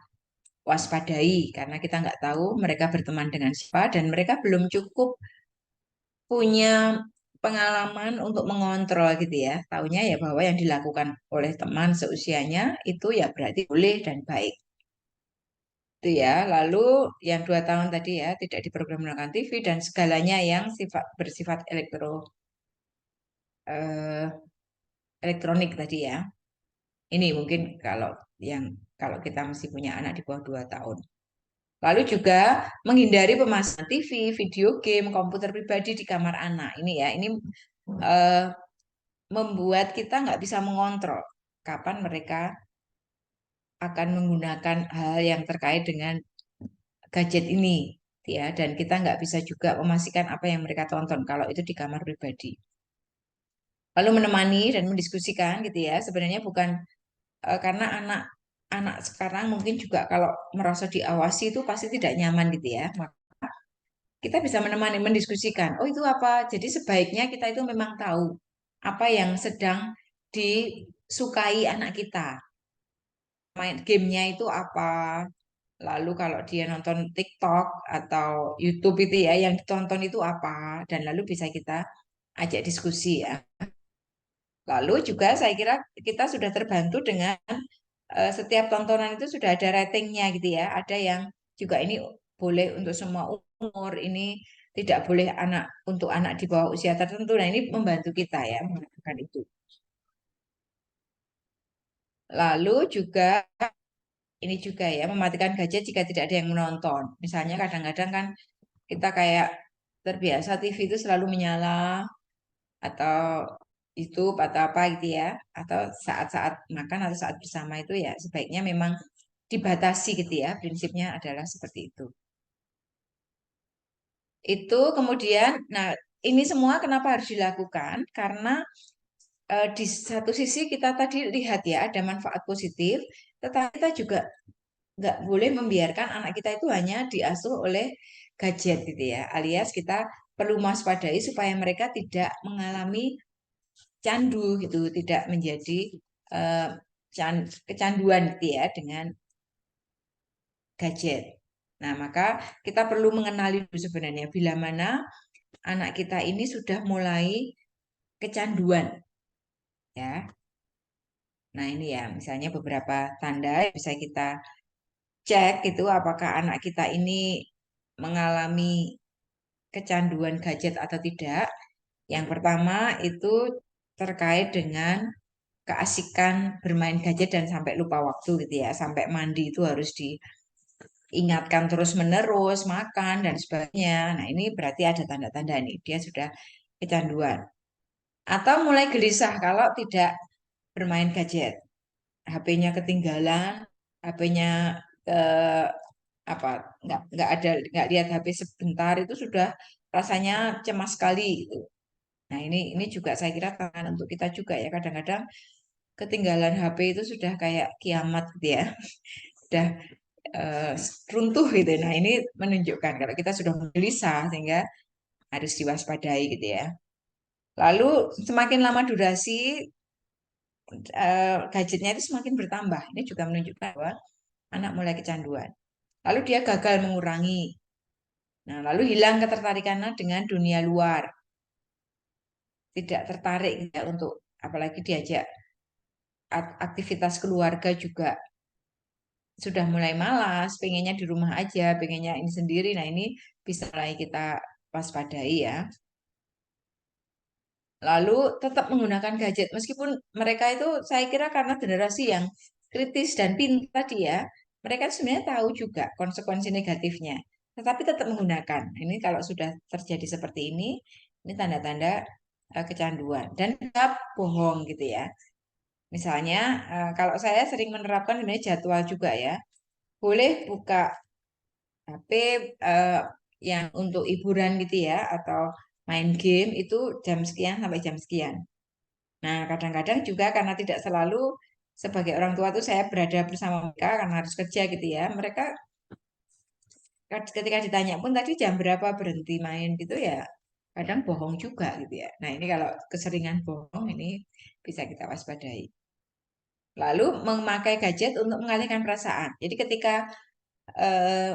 S2: waspadai karena kita nggak tahu mereka berteman dengan siapa dan mereka belum cukup punya pengalaman untuk mengontrol gitu ya. Taunya ya bahwa yang dilakukan oleh teman seusianya itu ya berarti boleh dan baik. Itu ya. Lalu yang 2 tahun tadi ya tidak diprogram menggunakan TV dan segalanya yang bersifat eh, elektronik tadi ya. Ini mungkin kalau kita masih punya anak di bawah 2 tahun. Lalu juga menghindari pemasangan TV, video game, komputer pribadi di kamar anak. Ini ya, ini eh, membuat kita nggak bisa mengontrol kapan mereka akan menggunakan hal yang terkait dengan gadget ini, ya. Dan kita nggak bisa juga memastikan apa yang mereka tonton kalau itu di kamar pribadi. Lalu menemani dan mendiskusikan gitu ya. Sebenarnya bukan karena anak sekarang mungkin juga kalau merasa diawasi itu pasti tidak nyaman gitu ya. Maka kita bisa menemani, mendiskusikan. Oh itu apa? Jadi sebaiknya kita itu memang tahu apa yang sedang disukai anak kita. Main gamenya itu apa? Lalu kalau dia nonton TikTok atau YouTube itu ya, yang ditonton itu apa? Dan lalu bisa kita ajak diskusi ya. Lalu juga saya kira kita sudah terbantu dengan setiap tontonan itu sudah ada ratingnya gitu ya. Ada yang juga ini boleh untuk semua umur, ini tidak boleh untuk anak di bawah usia tertentu. Nah, ini membantu kita ya melakukan itu. Lalu juga ini juga ya mematikan gadget jika tidak ada yang menonton. Misalnya kadang-kadang kan kita kayak terbiasa TV itu selalu menyala atau YouTube atau apa gitu ya, atau saat-saat makan atau saat bersama itu ya sebaiknya memang dibatasi gitu ya, prinsipnya adalah seperti itu. Itu kemudian, nah ini semua kenapa harus dilakukan? Karena di satu sisi kita tadi lihat ya ada manfaat positif, tetapi kita juga nggak boleh membiarkan anak kita itu hanya diasuh oleh gadget gitu ya, alias kita perlu mewaspadai supaya mereka tidak mengalami candu gitu, tidak menjadi eh, kecanduan gitu ya dengan gadget. Nah, maka kita perlu mengenali dulu sebenarnya bila mana anak kita ini sudah mulai kecanduan ya. Nah, ini ya misalnya beberapa tanda yang bisa kita cek itu apakah anak kita ini mengalami kecanduan gadget atau tidak. Yang pertama itu terkait dengan keasikan bermain gadget dan sampai lupa waktu gitu ya, sampai mandi itu harus diingatkan terus-menerus, makan dan sebagainya. Nah, ini berarti ada tanda-tanda nih, dia sudah kecanduan. Atau mulai gelisah kalau tidak bermain gadget. HP-nya ketinggalan, HP-nya eh, apa nggak lihat HP sebentar itu sudah rasanya cemas sekali gitu. Nah, ini juga saya kira tantangan untuk kita juga ya. Kadang-kadang ketinggalan HP itu sudah kayak kiamat gitu ya. Sudah eh, runtuh gitu. Nah, ini menunjukkan kalau kita sudah gelisah sehingga harus diwaspadai gitu ya. Lalu semakin lama durasi gadgetnya itu semakin bertambah. Ini juga menunjukkan bahwa anak mulai kecanduan. Lalu dia gagal mengurangi. Nah, lalu hilang ketertarikannya dengan dunia luar. Tidak tertarik ya, untuk apalagi diajak aktivitas keluarga juga sudah mulai malas, pengennya di rumah aja, pengennya ini sendiri. Nah, ini bisa mulai kita waspadai ya. Lalu tetap menggunakan gadget meskipun mereka itu saya kira karena generasi yang kritis dan pintar tadi ya, mereka sebenarnya tahu juga konsekuensi negatifnya, tetapi tetap menggunakan. Ini kalau sudah terjadi seperti ini tanda-tanda kecanduan dan tetap bohong gitu ya. Misalnya kalau saya sering menerapkan sebenarnya jadwal juga ya, boleh buka HP eh, yang untuk hiburan gitu ya atau main game itu jam sekian sampai jam sekian. Nah, kadang-kadang juga karena tidak selalu sebagai orang tua tuh saya berada bersama mereka karena harus kerja gitu ya. Mereka ketika ditanya pun tadi jam berapa berhenti main gitu ya, kadang bohong juga gitu ya. Nah, ini kalau keseringan bohong ini bisa kita waspadai. Lalu memakai gadget untuk mengalihkan perasaan. Jadi ketika eh,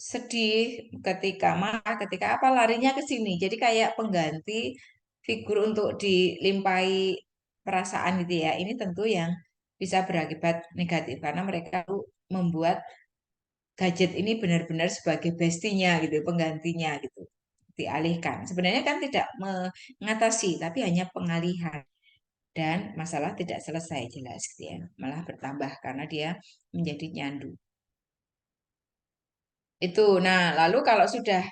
S2: sedih, ketika marah, ketika apa larinya ke sini. Jadi kayak pengganti figur untuk dilimpahi perasaan gitu ya. Ini tentu yang bisa berakibat negatif karena mereka tuh membuat gadget ini benar-benar sebagai bestinya gitu, penggantinya gitu. Dialihkan. Sebenarnya kan tidak mengatasi, tapi hanya pengalihan. Dan masalah tidak selesai jelas gitu ya. Malah bertambah karena dia menjadi nyandu. Itu. Nah, lalu kalau sudah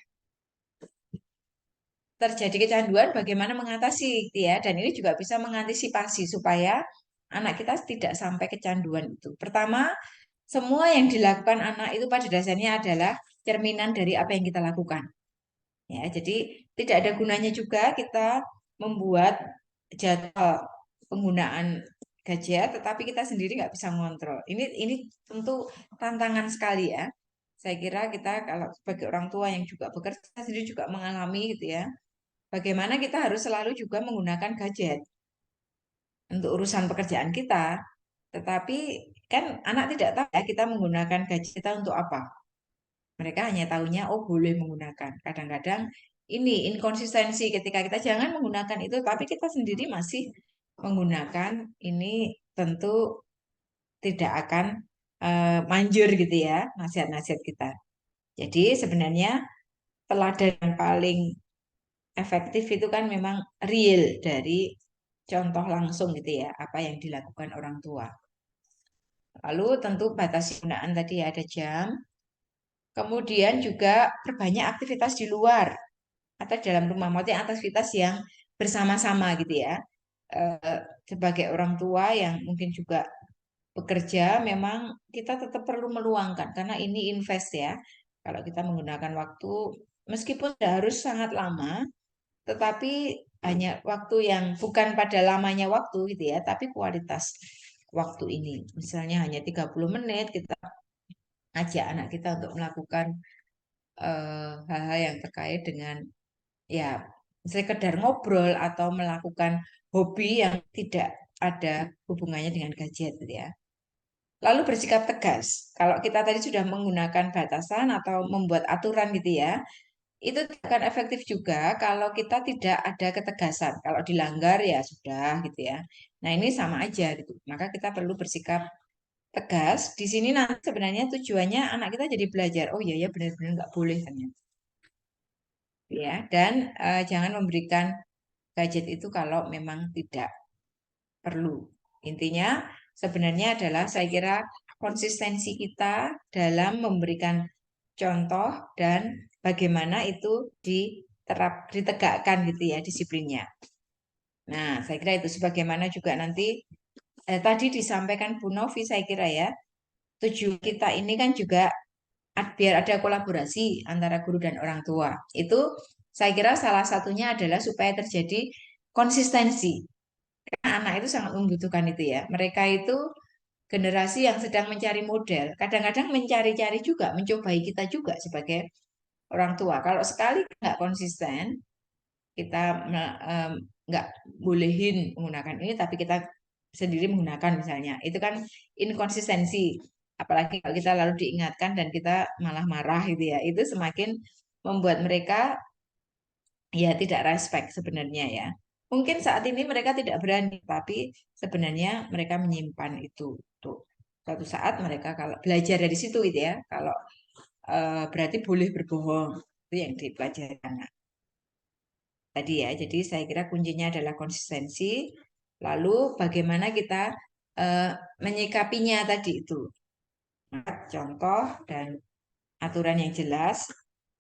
S2: terjadi kecanduan, bagaimana mengatasi gitu ya? Dan ini juga bisa mengantisipasi supaya anak kita tidak sampai kecanduan itu. Pertama, semua yang dilakukan anak itu pada dasarnya adalah cerminan dari apa yang kita lakukan. Ya, jadi tidak ada gunanya juga kita membuat jadwal penggunaan gadget, tetapi kita sendiri nggak bisa mengontrol. Ini tentu tantangan sekali ya. Saya kira kita kalau sebagai orang tua yang juga bekerja sendiri juga mengalami gitu ya. Bagaimana kita harus selalu juga menggunakan gadget untuk urusan pekerjaan kita. Tetapi kan anak tidak tahu ya kita menggunakan gadget kita untuk apa. Mereka hanya tahunya oh boleh menggunakan. Kadang-kadang ini inkonsistensi ketika kita jangan menggunakan itu, tapi kita sendiri masih menggunakan ini, tentu tidak akan manjur gitu ya nasihat-nasihat kita. Jadi sebenarnya teladan yang paling efektif itu kan memang real dari contoh langsung gitu ya, apa yang dilakukan orang tua. Lalu tentu batasi penggunaan tadi ada jam. Kemudian juga perbanyak aktivitas di luar atau dalam rumah, maksudnya aktivitas yang bersama-sama gitu ya. Sebagai orang tua yang mungkin juga bekerja, memang kita tetap perlu meluangkan karena ini invest ya. Kalau kita menggunakan waktu, meskipun tidak harus sangat lama, tetapi hanya waktu yang bukan pada lamanya waktu gitu ya, tapi kualitas waktu ini. Misalnya hanya 30 menit kita ajak anak kita untuk melakukan hal-hal yang terkait dengan ya sekedar ngobrol atau melakukan hobi yang tidak ada hubungannya dengan gadget gitu ya. Lalu bersikap tegas. Kalau kita tadi sudah menggunakan batasan atau membuat aturan gitu ya, itu akan efektif juga kalau kita tidak ada ketegasan. Kalau dilanggar ya sudah gitu ya. Nah ini sama aja gitu. Maka kita perlu bersikap tegas. Di sini nanti sebenarnya tujuannya anak kita jadi belajar. Oh iya ya benar-benar nggak boleh ternyata. Ya dan jangan memberikan gadget itu kalau memang tidak perlu. Intinya sebenarnya adalah saya kira konsistensi kita dalam memberikan contoh dan bagaimana itu ditegakkan gitu ya disiplinnya. Nah, saya kira itu sebagaimana juga nanti tadi disampaikan Bu Novi saya kira ya, tujuan kita ini kan juga biar ada kolaborasi antara guru dan orang tua. Itu saya kira salah satunya adalah supaya terjadi konsistensi. Karena anak itu sangat membutuhkan itu ya. Mereka itu generasi yang sedang mencari model. Kadang-kadang mencari-cari juga, mencobai kita juga sebagai orang tua. Kalau sekali nggak konsisten, kita nggak bolehin menggunakan ini, tapi kita sendiri menggunakan misalnya, itu kan inkonsistensi. Apalagi kalau kita lalu diingatkan dan kita malah marah gitu ya, itu semakin membuat mereka ya tidak respect sebenarnya ya. Mungkin saat ini mereka tidak berani, tapi sebenarnya mereka menyimpan itu. Tuh. Suatu saat mereka kalau belajar dari situ gitu ya, kalau berarti boleh berbohong. Itu yang dipelajari anak. Tadi ya, jadi saya kira kuncinya adalah konsistensi. Lalu bagaimana kita menyikapinya tadi itu. Contoh dan aturan yang jelas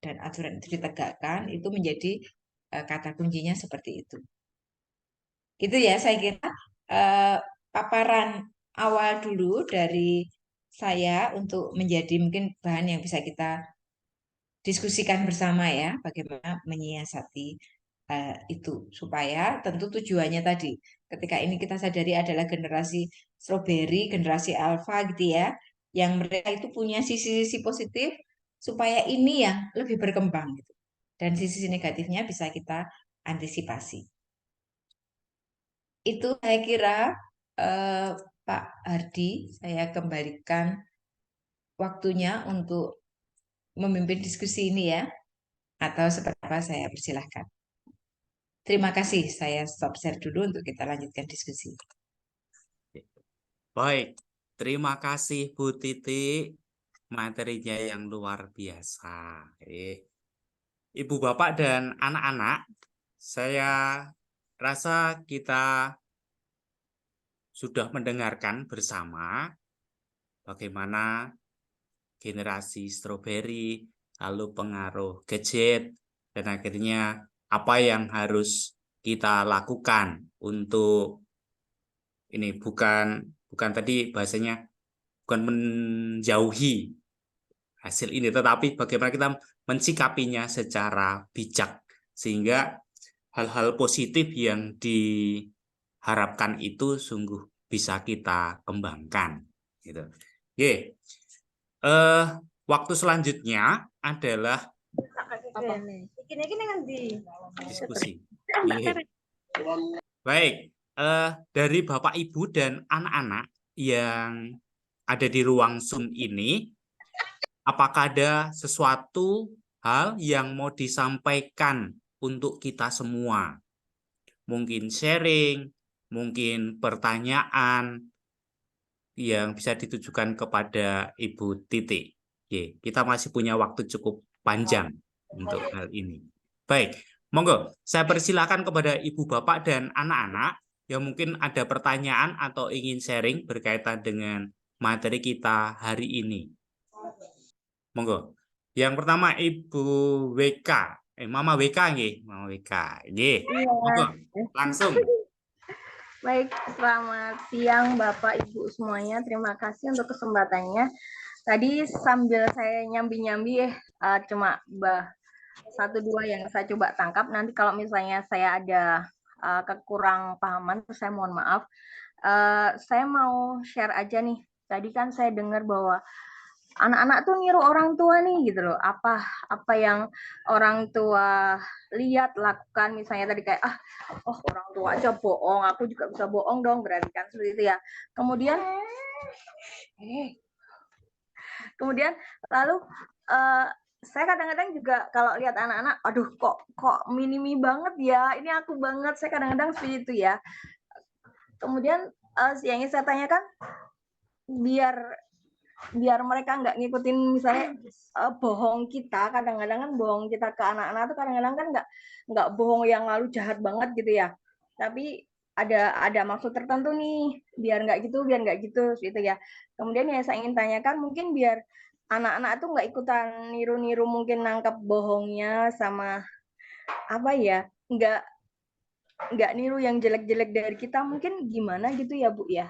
S2: dan aturan itu ditegakkan itu menjadi kata kuncinya seperti itu. Itu ya saya kira paparan awal dulu dari saya untuk menjadi mungkin bahan yang bisa kita diskusikan bersama ya, bagaimana menyiasati itu supaya tentu tujuannya tadi ketika ini kita sadari adalah generasi strawberry, generasi alpha gitu ya, yang mereka itu punya sisi-sisi positif supaya ini yang lebih berkembang gitu. Dan sisi negatifnya bisa kita antisipasi. Itu saya kira Pak Hardi, saya kembalikan waktunya untuk memimpin diskusi ini ya. Atau seperti apa saya persilahkan. Terima kasih, saya stop share dulu untuk kita lanjutkan diskusi.
S1: Baik, terima kasih Bu Titi, materinya yang luar biasa. Ibu, Bapak, dan anak-anak, saya rasa kita sudah mendengarkan bersama bagaimana generasi strawberry, lalu pengaruh gadget, dan akhirnya apa yang harus kita lakukan untuk ini bukan tadi bahasanya bukan menjauhi hasil ini, tetapi bagaimana kita mensikapinya secara bijak sehingga hal-hal positif yang diharapkan itu sungguh bisa kita kembangkan gitu. Oke. Waktu selanjutnya adalah diskusi. Baik, dari Bapak Ibu dan anak-anak yang ada di ruang Zoom ini, apakah ada sesuatu hal yang mau disampaikan untuk kita semua. Mungkin sharing, mungkin pertanyaan yang bisa ditujukan kepada Ibu Titi. Oke, kita masih punya waktu cukup panjang untuk hal ini. Baik, monggo saya persilakan kepada Ibu Bapak dan anak-anak yang mungkin ada pertanyaan atau ingin sharing berkaitan dengan materi kita hari ini. Monggo. Yang pertama Ibu WK. Mama WK nggih, Mama WK. Nggih.
S4: Iya.
S1: Monggo, langsung.
S4: Baik, selamat siang Bapak Ibu semuanya. Terima kasih untuk kesempatannya. Tadi sambil saya nyambi-nyambi cuma satu dua yang saya coba tangkap. Nanti kalau misalnya saya ada kekurang pahaman, saya mohon maaf. Saya mau share aja nih. Tadi kan saya dengar bahwa anak-anak tuh niru orang tua nih gitu loh. Apa yang orang tua lihat lakukan, misalnya tadi kayak oh orang tua aja bohong, aku juga bisa bohong dong, berarti kan seperti itu ya. Kemudian lalu saya kadang-kadang juga kalau lihat anak-anak, aduh kok mini banget ya, ini aku banget, saya kadang-kadang seperti itu ya. Kemudian yang ingin saya tanyakan, biar mereka nggak ngikutin misalnya bohong kita, kadang-kadang kan bohong kita ke anak-anak tuh kadang-kadang kan nggak bohong yang lalu jahat banget gitu ya, tapi ada maksud tertentu nih, biar nggak gitu gitu ya. Kemudian yang saya ingin tanyakan, mungkin biar anak-anak tuh nggak ikutan niru-niru, mungkin nangkep bohongnya sama apa ya, nggak niru yang jelek-jelek dari kita, mungkin gimana gitu ya Bu ya.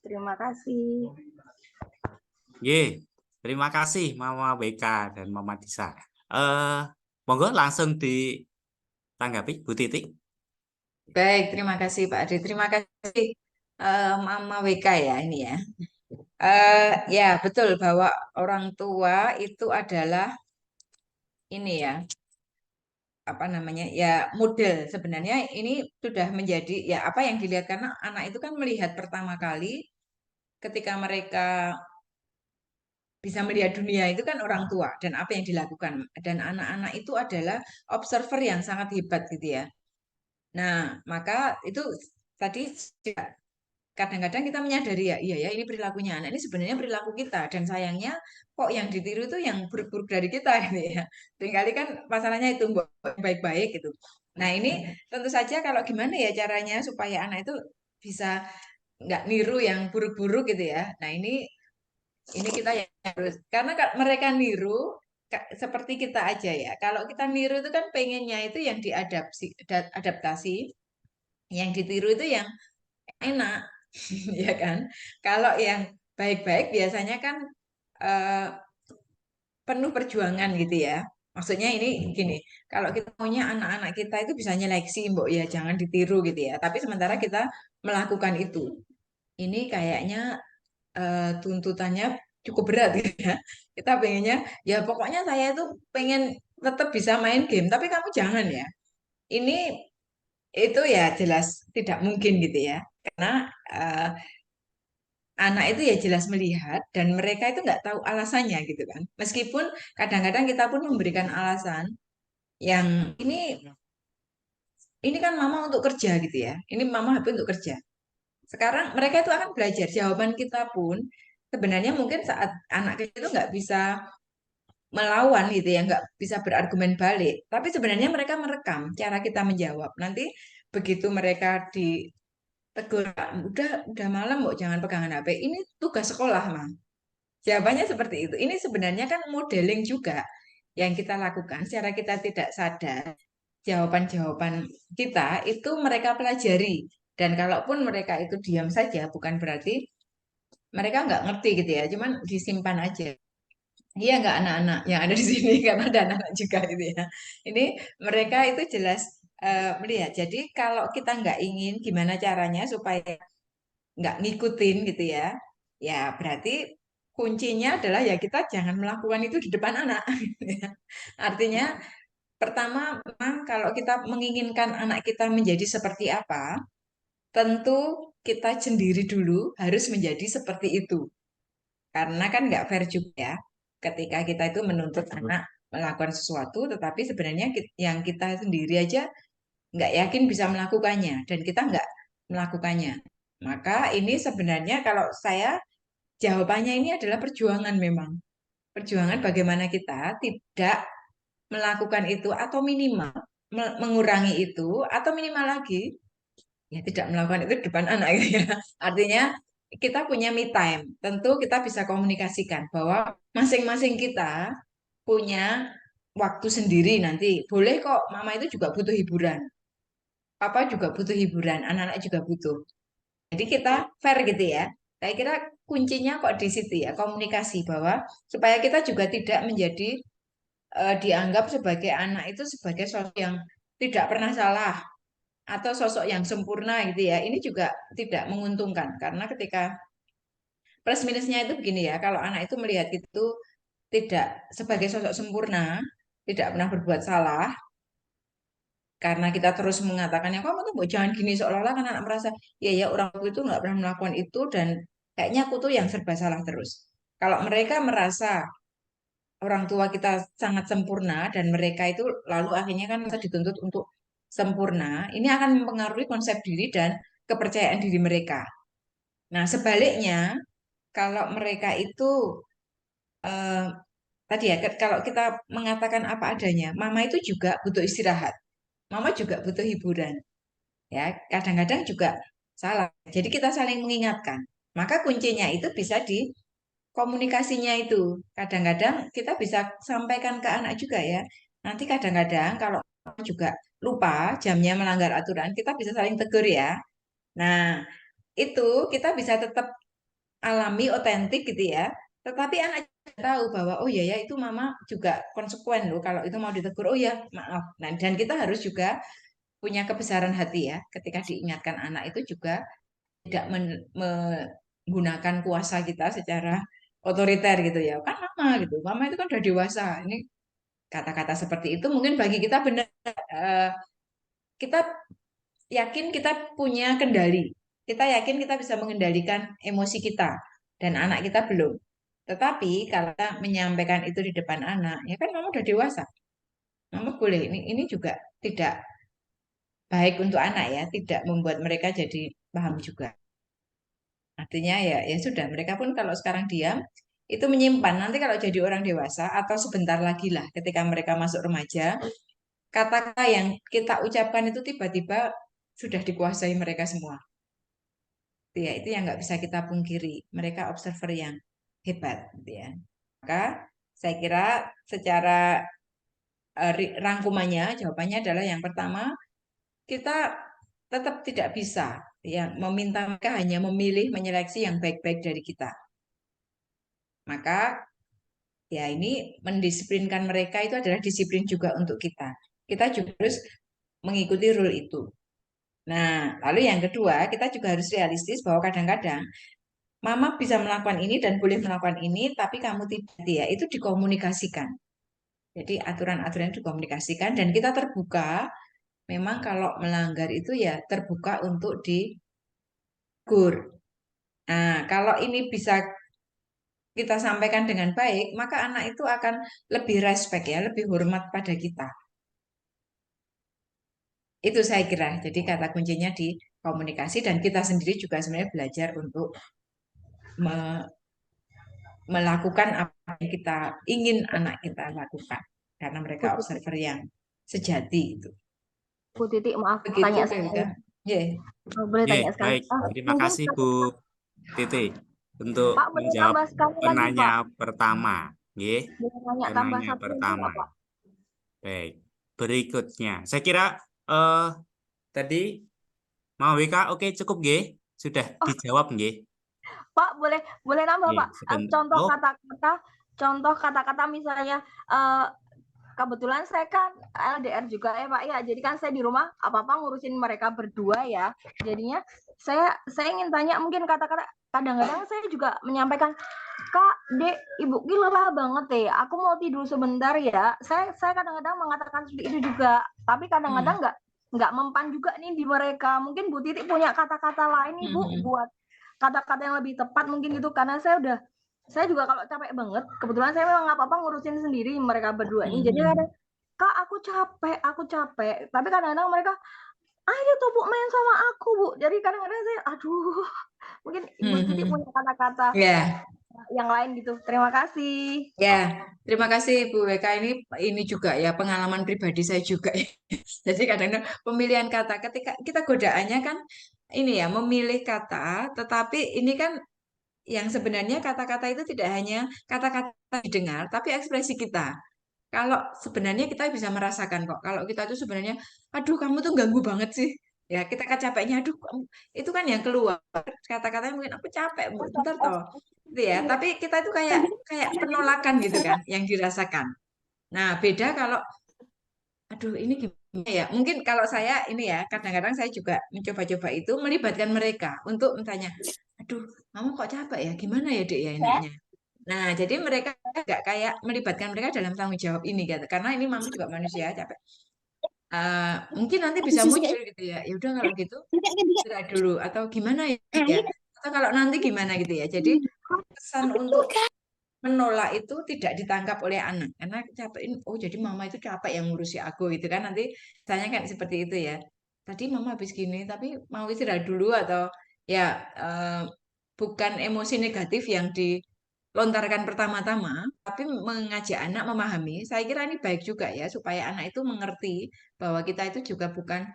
S4: Terima kasih.
S1: Ye, terima kasih Mama WK dan Mama Disa. Monggo langsung ditanggapi Bu Titi.
S2: Baik, terima kasih Pak Adi. Terima kasih Mama WK ya ini ya. Ya betul bahwa orang tua itu adalah ini ya, apa namanya ya, model. Sebenarnya ini sudah menjadi ya apa yang dilihat, karena anak itu kan melihat pertama kali ketika mereka bisa melihat dunia itu kan orang tua dan apa yang dilakukan, dan anak-anak itu adalah observer yang sangat hebat gitu ya. Nah, maka itu tadi kadang-kadang kita menyadari ya, iya ya, ini perilakunya anak, ini sebenarnya perilaku kita, dan sayangnya kok yang ditiru itu yang buruk-buruk dari kita gitu ya. Seringkali kan masalahnya itu baik-baik gitu. Nah, ini tentu saja kalau gimana ya caranya supaya anak itu bisa nggak niru yang buruk-buruk gitu ya. Nah, ini kita yang harus, karena mereka niru seperti kita aja ya. Kalau kita niru itu kan pengennya itu yang adaptasi, yang ditiru itu yang enak, ya kan? Kalau yang baik-baik biasanya kan eh, penuh perjuangan gitu ya. Maksudnya ini gini, kalau kita maunya anak-anak kita itu bisa nyeleksi, mbok ya jangan ditiru gitu ya. Tapi sementara kita melakukan itu, ini kayaknya tuntutannya cukup berat gitu ya. Kita pengennya, ya pokoknya saya itu pengen tetap bisa main game, tapi kamu jangan ya. Ini itu ya jelas tidak mungkin gitu ya. Karena eh, anak itu ya jelas melihat dan mereka itu nggak tahu alasannya gitu kan. Meskipun kadang-kadang kita pun memberikan alasan yang ini kan mama untuk kerja gitu ya. Ini mama HP untuk kerja. Sekarang mereka itu akan belajar. Jawaban kita pun sebenarnya mungkin saat anak kecil itu nggak bisa melawan gitu ya, nggak bisa berargumen balik. Tapi sebenarnya mereka merekam cara kita menjawab. Nanti begitu mereka ditegur, udah malam kok jangan pegangan HP. Ini tugas sekolah, mah. Jawabannya seperti itu. Ini sebenarnya kan modeling juga yang kita lakukan secara kita tidak sadar. Jawaban-jawaban kita itu mereka pelajari. Dan kalaupun mereka itu diam saja, bukan berarti mereka nggak ngerti gitu ya. Cuman disimpan aja. Iya nggak anak-anak yang ada di sini karena ada anak-anak juga gitu ya. Ini mereka itu jelas melihat. Jadi kalau kita nggak ingin gimana caranya supaya nggak ngikutin gitu ya, ya berarti kuncinya adalah ya kita jangan melakukan itu di depan anak. Artinya pertama memang kalau kita menginginkan anak kita menjadi seperti apa, tentu kita sendiri dulu harus menjadi seperti itu. Karena kan nggak fair juga ya ketika kita itu menuntut anak melakukan sesuatu, tetapi sebenarnya yang kita sendiri aja nggak yakin bisa melakukannya, dan kita nggak melakukannya. Maka ini sebenarnya kalau saya jawabannya ini adalah perjuangan memang. Perjuangan bagaimana kita tidak melakukan itu atau minimal mengurangi itu atau minimal lagi ya tidak melakukan itu di depan anak gitu ya. Artinya kita punya me time. Tentu kita bisa komunikasikan bahwa masing-masing kita punya waktu sendiri nanti. Boleh kok, mama itu juga butuh hiburan. Papa juga butuh hiburan, anak-anak juga butuh. Jadi kita fair gitu ya. Saya kira kuncinya kok di situ ya, komunikasi bahwa supaya kita juga tidak menjadi dianggap sebagai anak itu sebagai sosok yang tidak pernah salah atau sosok yang sempurna gitu ya. Ini juga tidak menguntungkan karena ketika plus minusnya itu begini ya, kalau anak itu melihat itu tidak sebagai sosok sempurna, tidak pernah berbuat salah, karena kita terus mengatakannya kamu tuh jangan gini seolah-olah kan anak merasa ya orang tua itu nggak pernah melakukan itu dan kayaknya aku tuh yang serba salah terus. Kalau mereka merasa orang tua kita sangat sempurna dan mereka itu lalu akhirnya kan kita dituntut untuk sempurna, ini akan mempengaruhi konsep diri dan kepercayaan diri mereka. Nah, sebaliknya kalau mereka itu eh, tadi ya kalau kita mengatakan apa adanya, mama itu juga butuh istirahat, mama juga butuh hiburan. Ya, kadang-kadang juga salah. Jadi kita saling mengingatkan. Maka kuncinya itu bisa di komunikasinya itu. Kadang-kadang kita bisa sampaikan ke anak juga ya. Nanti kadang-kadang kalau juga lupa jamnya melanggar aturan, kita bisa saling tegur ya. Nah, itu kita bisa tetap alami, otentik gitu ya. Tetapi anak juga tahu bahwa oh iya ya itu mama juga konsekuen loh kalau itu mau ditegur. Oh ya, maaf. Nah, dan kita harus juga punya kebesaran hati ya ketika diingatkan anak itu juga tidak menggunakan kuasa kita secara otoriter gitu ya kan mama gitu mama itu kan udah dewasa ini kata-kata seperti itu mungkin bagi kita benar kita yakin kita punya kendali kita yakin kita bisa mengendalikan emosi kita dan anak kita belum tetapi kalau kita menyampaikan itu di depan anak ya kan mama udah dewasa mama boleh ini juga tidak baik untuk anak ya, tidak membuat mereka jadi paham juga. Artinya ya sudah, mereka pun kalau sekarang diam itu menyimpan. Nanti kalau jadi orang dewasa atau sebentar lagi lah ketika mereka masuk remaja, kata-kata yang kita ucapkan itu tiba-tiba sudah dikuasai mereka semua. Ya, itu yang nggak bisa kita pungkiri. Mereka observer yang hebat, gitu ya. Maka saya kira secara rangkumannya, jawabannya adalah yang pertama, kita tetap tidak bisa yang meminta mereka hanya memilih menyeleksi yang baik-baik dari kita. Maka ya ini mendisiplinkan mereka itu adalah disiplin juga untuk kita. Kita juga harus mengikuti rule itu. Nah, lalu yang kedua, kita juga harus realistis bahwa kadang-kadang mama bisa melakukan ini dan boleh melakukan ini, tapi kamu tidak ya, itu dikomunikasikan. Jadi aturan-aturan dikomunikasikan dan kita terbuka memang kalau melanggar itu ya terbuka untuk ditegur. Nah, kalau ini bisa kita sampaikan dengan baik, maka anak itu akan lebih respect ya, lebih hormat pada kita. Itu saya kira. Jadi kata kuncinya di komunikasi dan kita sendiri juga sebenarnya belajar untuk melakukan apa yang kita ingin anak kita lakukan. Karena mereka observer yang sejati itu.
S4: Bu Titi, maaf
S2: Begitu,
S4: tanya
S2: Kak.
S4: sekali.
S2: Yeah.
S4: Boleh tanya
S1: Ye,
S4: sekali.
S1: baik. Terima
S4: Mungkin
S1: kasih Bu Titi untuk
S4: Pak boleh
S1: menjawab
S4: tambah sekali lagi Pak.
S1: penanya pertama. Ye,
S4: Boleh tanya tambah
S1: penanya
S4: satu lagi
S1: pertama.
S4: nggak, Pak?
S1: Baik. Berikutnya, saya kira tadi mau WK, oke cukup G. Sudah dijawab G.
S4: Pak boleh nambah
S1: Ye,
S4: Pak. Contoh
S1: Oh,
S4: kata-kata misalnya kebetulan saya kan LDR juga ya Pak ya. Jadi kan saya di rumah apa-apa ngurusin mereka berdua ya. Jadinya saya ingin tanya mungkin kata-kata kadang-kadang saya juga menyampaikan Kak, Dek, Ibu Ki lelah banget deh. Aku mau tidur sebentar ya. Saya kadang-kadang mengatakan seperti itu juga. Tapi kadang-kadang nggak mempan juga nih di mereka. Mungkin Bu Titi punya kata-kata lain nih Bu buat kata-kata yang lebih tepat mungkin gitu karena saya saya juga kalau capek banget, kebetulan saya memang nggak apa-apa ngurusin sendiri mereka berdua ini. Jadi kadang, Kak, aku capek. Tapi kadang-kadang mereka, ayo tuh Bu main sama aku Bu. Jadi kadang-kadang saya, aduh, mungkin Ibu Titi punya kata-kata
S2: Ya,
S4: yang lain gitu. Terima kasih.
S2: ya. Terima kasih Bu WK, ini juga ya pengalaman pribadi saya juga. Jadi kadang-kadang pemilihan kata ketika kita godaannya kan ini ya memilih kata, tetapi ini kan yang sebenarnya kata-kata itu tidak hanya kata-kata didengar, tapi ekspresi kita. Kalau sebenarnya kita bisa merasakan kok. Kalau kita tuh sebenarnya, aduh kamu tuh ganggu banget sih. Ya kita kan capeknya, aduh itu kan yang keluar kata-katanya mungkin aku capek, Bu. Bentar toh. Gitu ya. Tapi kita itu kayak kayak penolakan gitu kan yang dirasakan. Nah, beda kalau aduh ini gimana ya? Mungkin kalau saya ini ya, kadang-kadang saya juga mencoba-coba itu melibatkan mereka untuk bertanya, aduh, kamu kok capek ya? Gimana ya, Dek ya enaknya? Nah, jadi mereka nggak kayak melibatkan mereka dalam tanggung jawab ini gitu. Karena ini mama juga manusia capek. Mungkin nanti bisa muncul gitu ya. Ya udah kalau gitu istirahat dulu atau gimana ya? Atau kalau nanti gimana gitu ya. Jadi pesan untuk menolak itu tidak ditangkap oleh anak karena capek oh jadi mama itu capek yang ngurusi aku gitu kan nanti tanya kan seperti itu ya tadi mama habis gini tapi mau istirahat dulu atau ya bukan emosi negatif yang dilontarkan pertama-tama tapi mengajak anak memahami saya kira ini baik juga ya supaya anak itu mengerti bahwa kita itu juga bukan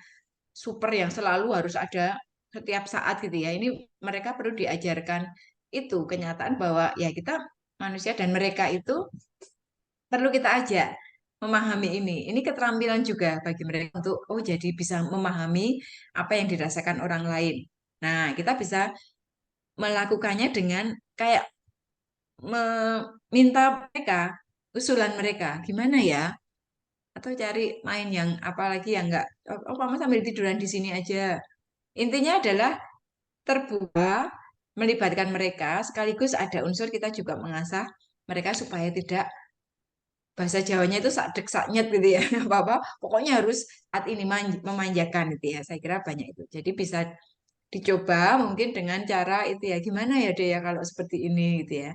S2: super yang selalu harus ada setiap saat gitu ya ini mereka perlu diajarkan itu kenyataan bahwa ya kita manusia dan mereka itu perlu kita ajak memahami ini. Ini keterampilan juga bagi mereka untuk oh jadi bisa memahami apa yang dirasakan orang lain. Nah, kita bisa melakukannya dengan kayak meminta mereka usulan mereka gimana ya atau cari main yang apalagi yang enggak oh mama sambil tiduran di sini aja. Intinya adalah terbuka melibatkan mereka sekaligus ada unsur kita juga mengasah mereka supaya tidak bahasa Jawanya itu sak dek sak nyet gitu ya apa-apa pokoknya harus saat ini memanjakan gitu ya saya kira banyak itu jadi bisa dicoba mungkin dengan cara itu ya gimana ya deh ya kalau seperti ini gitu ya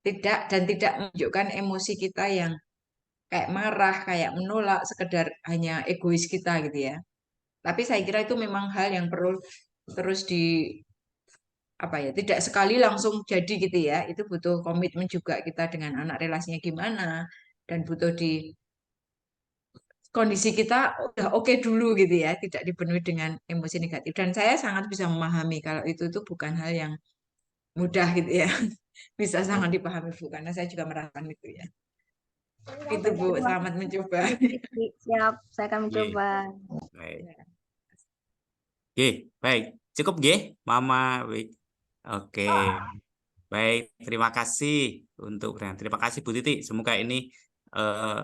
S2: tidak menunjukkan emosi kita yang kayak marah kayak menolak sekedar hanya egois kita gitu ya tapi saya kira itu memang hal yang perlu terus di apa ya tidak sekali langsung jadi gitu ya itu butuh komitmen juga kita dengan anak relasinya gimana dan butuh di kondisi kita udah oke dulu gitu ya tidak dipenuhi dengan emosi negatif dan saya sangat bisa memahami kalau itu bukan hal yang mudah gitu ya bisa sangat dipahami Bu karena saya juga merasakan itu ya itu Bu selamat mencoba.
S4: Siap, saya akan
S1: Oke,
S4: mencoba.
S1: baik. Oke, baik. Cukup nggih, Mama Wik. Oke. Baik, terima kasih terima kasih Bu Titi. Semoga ini eh,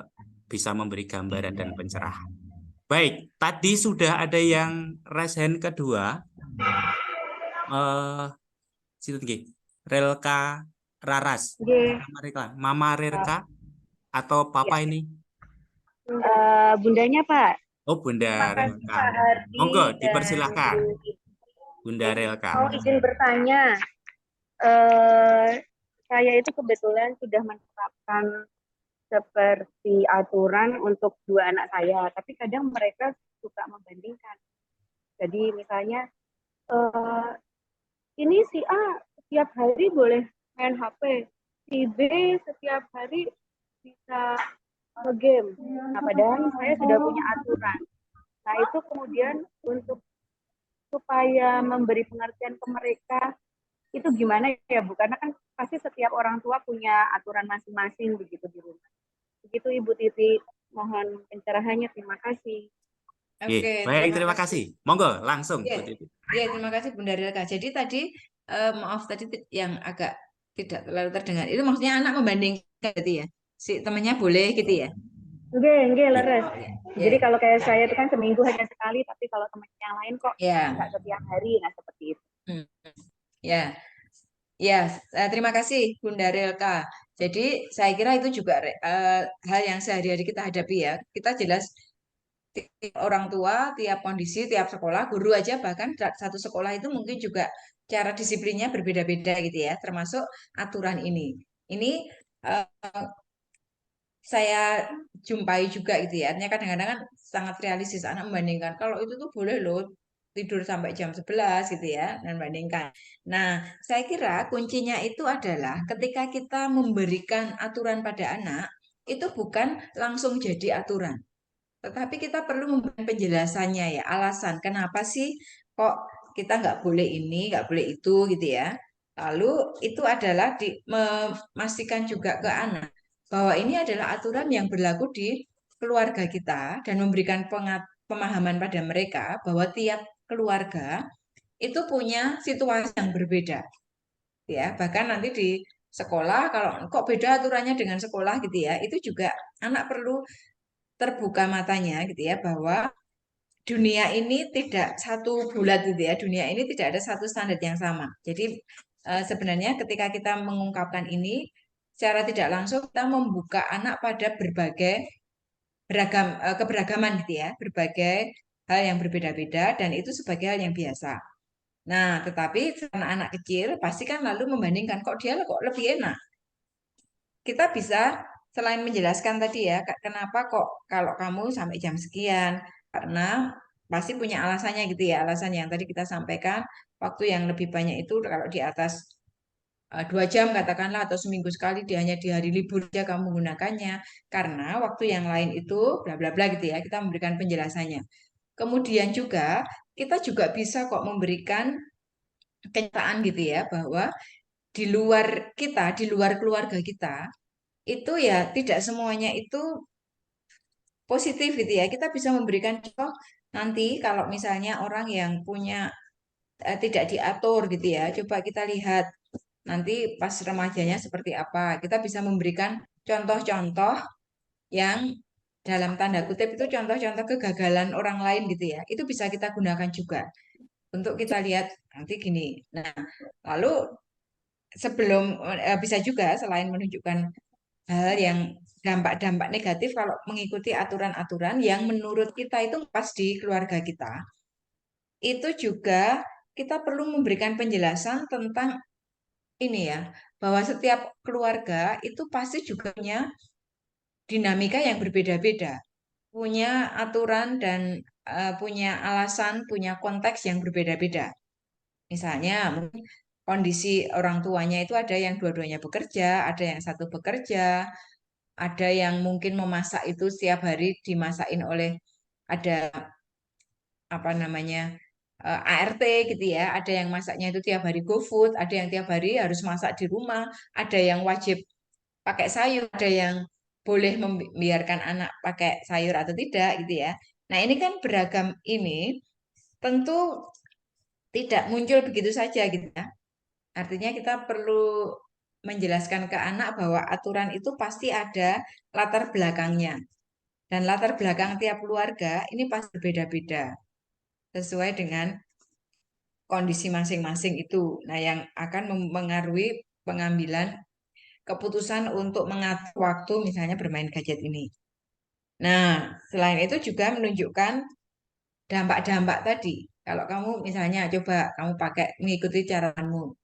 S1: bisa memberi gambaran dan pencerahan. Baik, tadi sudah ada yang raise hand kedua. Eh, situ nggih. Relka Raras.
S5: Oke,
S1: Mama Relka atau Papa ini?
S5: bundanya Pak.
S1: Oh, Bunda
S5: Terima kasih
S1: Relka.
S5: Pak Hardi
S1: Monggo,
S5: dan
S1: dipersilahkan,
S5: Bu Titi.
S1: Bunda Relka.
S5: Mau izin bertanya, saya itu kebetulan sudah menerapkan seperti aturan untuk dua anak saya, tapi kadang mereka suka membandingkan. Jadi misalnya, ini si A setiap hari boleh main HP, si B setiap hari bisa nge-game. Nah, padahal saya sudah punya aturan. Nah, itu kemudian untuk supaya memberi pengertian ke mereka, itu gimana ya Bu? Karena kan pasti setiap orang tua punya aturan masing-masing begitu di rumah. Begitu Ibu Titi, mohon pencerahannya. Terima kasih.
S2: Oke,
S1: baik, terima kasih. Monggo, langsung
S2: Ya,
S1: Bu Titi.
S2: ya terima kasih Bunda Rilka. Jadi tadi maaf tadi yang agak tidak terlalu terdengar. Itu maksudnya anak membandingkan gitu ya. Si temannya boleh gitu ya.
S5: Enggak, leres.
S2: Ya,
S5: Jadi kalau kayak saya itu kan seminggu hanya sekali, tapi kalau teman yang lain kok
S2: ya.
S5: nggak setiap hari, nah seperti itu.
S2: Ya, ya. Terima kasih Bunda Rilka. Jadi saya kira itu juga hal yang sehari-hari kita hadapi ya. Kita jelas tiap orang tua, tiap kondisi, tiap sekolah, guru aja bahkan satu sekolah itu mungkin juga cara disiplinnya berbeda-beda gitu ya, termasuk aturan ini. Ini eh, saya jumpai juga gitu ya. Artinya kadang-kadang kan sangat realistis anak membandingkan kalau itu tuh boleh loh tidur sampai jam 11 gitu ya dan bandingkan. Nah, saya kira kuncinya itu adalah ketika kita memberikan aturan pada anak itu bukan langsung jadi aturan. Tetapi kita perlu memberikan penjelasannya ya, alasan kenapa sih kok kita nggak boleh ini, nggak boleh itu gitu ya. Lalu itu adalah memastikan juga ke anak bahwa ini adalah aturan yang berlaku di keluarga kita dan memberikan pemahaman pada mereka bahwa tiap keluarga itu punya situasi yang berbeda ya. Bahkan nanti di sekolah kalau kok beda aturannya dengan sekolah gitu ya, itu juga anak perlu terbuka matanya gitu ya bahwa dunia ini tidak satu bulat gitu ya. Dunia ini tidak ada satu standar yang sama. Jadi sebenarnya ketika kita mengungkapkan ini secara tidak langsung kita membuka anak pada berbagai keberagaman gitu ya, berbagai hal yang berbeda-beda dan itu sebagai hal yang biasa. Nah, tetapi anak-anak kecil pasti kan lalu membandingkan kok dia kok lebih enak. Kita bisa selain menjelaskan tadi ya, kenapa kok kalau kamu sampai jam sekian, karena pasti punya alasannya gitu ya, alasan yang tadi kita sampaikan, waktu yang lebih banyak itu kalau di atas 2 jam katakanlah atau seminggu sekali dia hanya di hari libur saja kamu menggunakannya, karena waktu yang lain itu bla bla bla gitu ya, kita memberikan penjelasannya. Kemudian juga kita juga bisa kok memberikan kenyataan gitu ya, bahwa di luar kita, di luar keluarga kita, itu ya tidak semuanya itu positif gitu ya. Kita bisa memberikan contoh nanti kalau misalnya orang yang punya tidak diatur gitu ya. Coba kita lihat nanti pas remajanya seperti apa. Kita bisa memberikan contoh-contoh yang dalam tanda kutip itu contoh-contoh kegagalan orang lain gitu ya. Itu bisa kita gunakan juga untuk kita lihat nanti gini. Nah, lalu sebelum bisa juga selain menunjukkan hal yang dampak-dampak negatif kalau mengikuti aturan-aturan yang menurut kita itu pas di keluarga kita, itu juga kita perlu memberikan penjelasan tentang ini ya, bahwa setiap keluarga itu pasti juga punya dinamika yang berbeda-beda, punya aturan dan punya alasan, punya konteks yang berbeda-beda. Misalnya, mungkin kondisi orang tuanya itu ada yang dua-duanya bekerja, ada yang satu bekerja, ada yang mungkin memasak itu setiap hari dimasakin oleh ada apa namanya ART gitu ya. Ada yang masaknya itu tiap hari GoFood, ada yang tiap hari harus masak di rumah, ada yang wajib pakai sayur, ada yang boleh membiarkan anak pakai sayur atau tidak gitu ya. Nah, ini kan beragam ini tentu tidak muncul begitu saja gitu ya. Artinya kita perlu menjelaskan ke anak bahwa aturan itu pasti ada latar belakangnya. Dan latar belakang tiap keluarga ini pasti berbeda-beda sesuai dengan kondisi masing-masing itu. Nah, yang akan mengaruhi pengambilan keputusan untuk mengatur waktu misalnya bermain gadget ini. Nah, selain itu juga menunjukkan dampak-dampak tadi. Kalau kamu misalnya coba kamu pakai mengikuti caramu,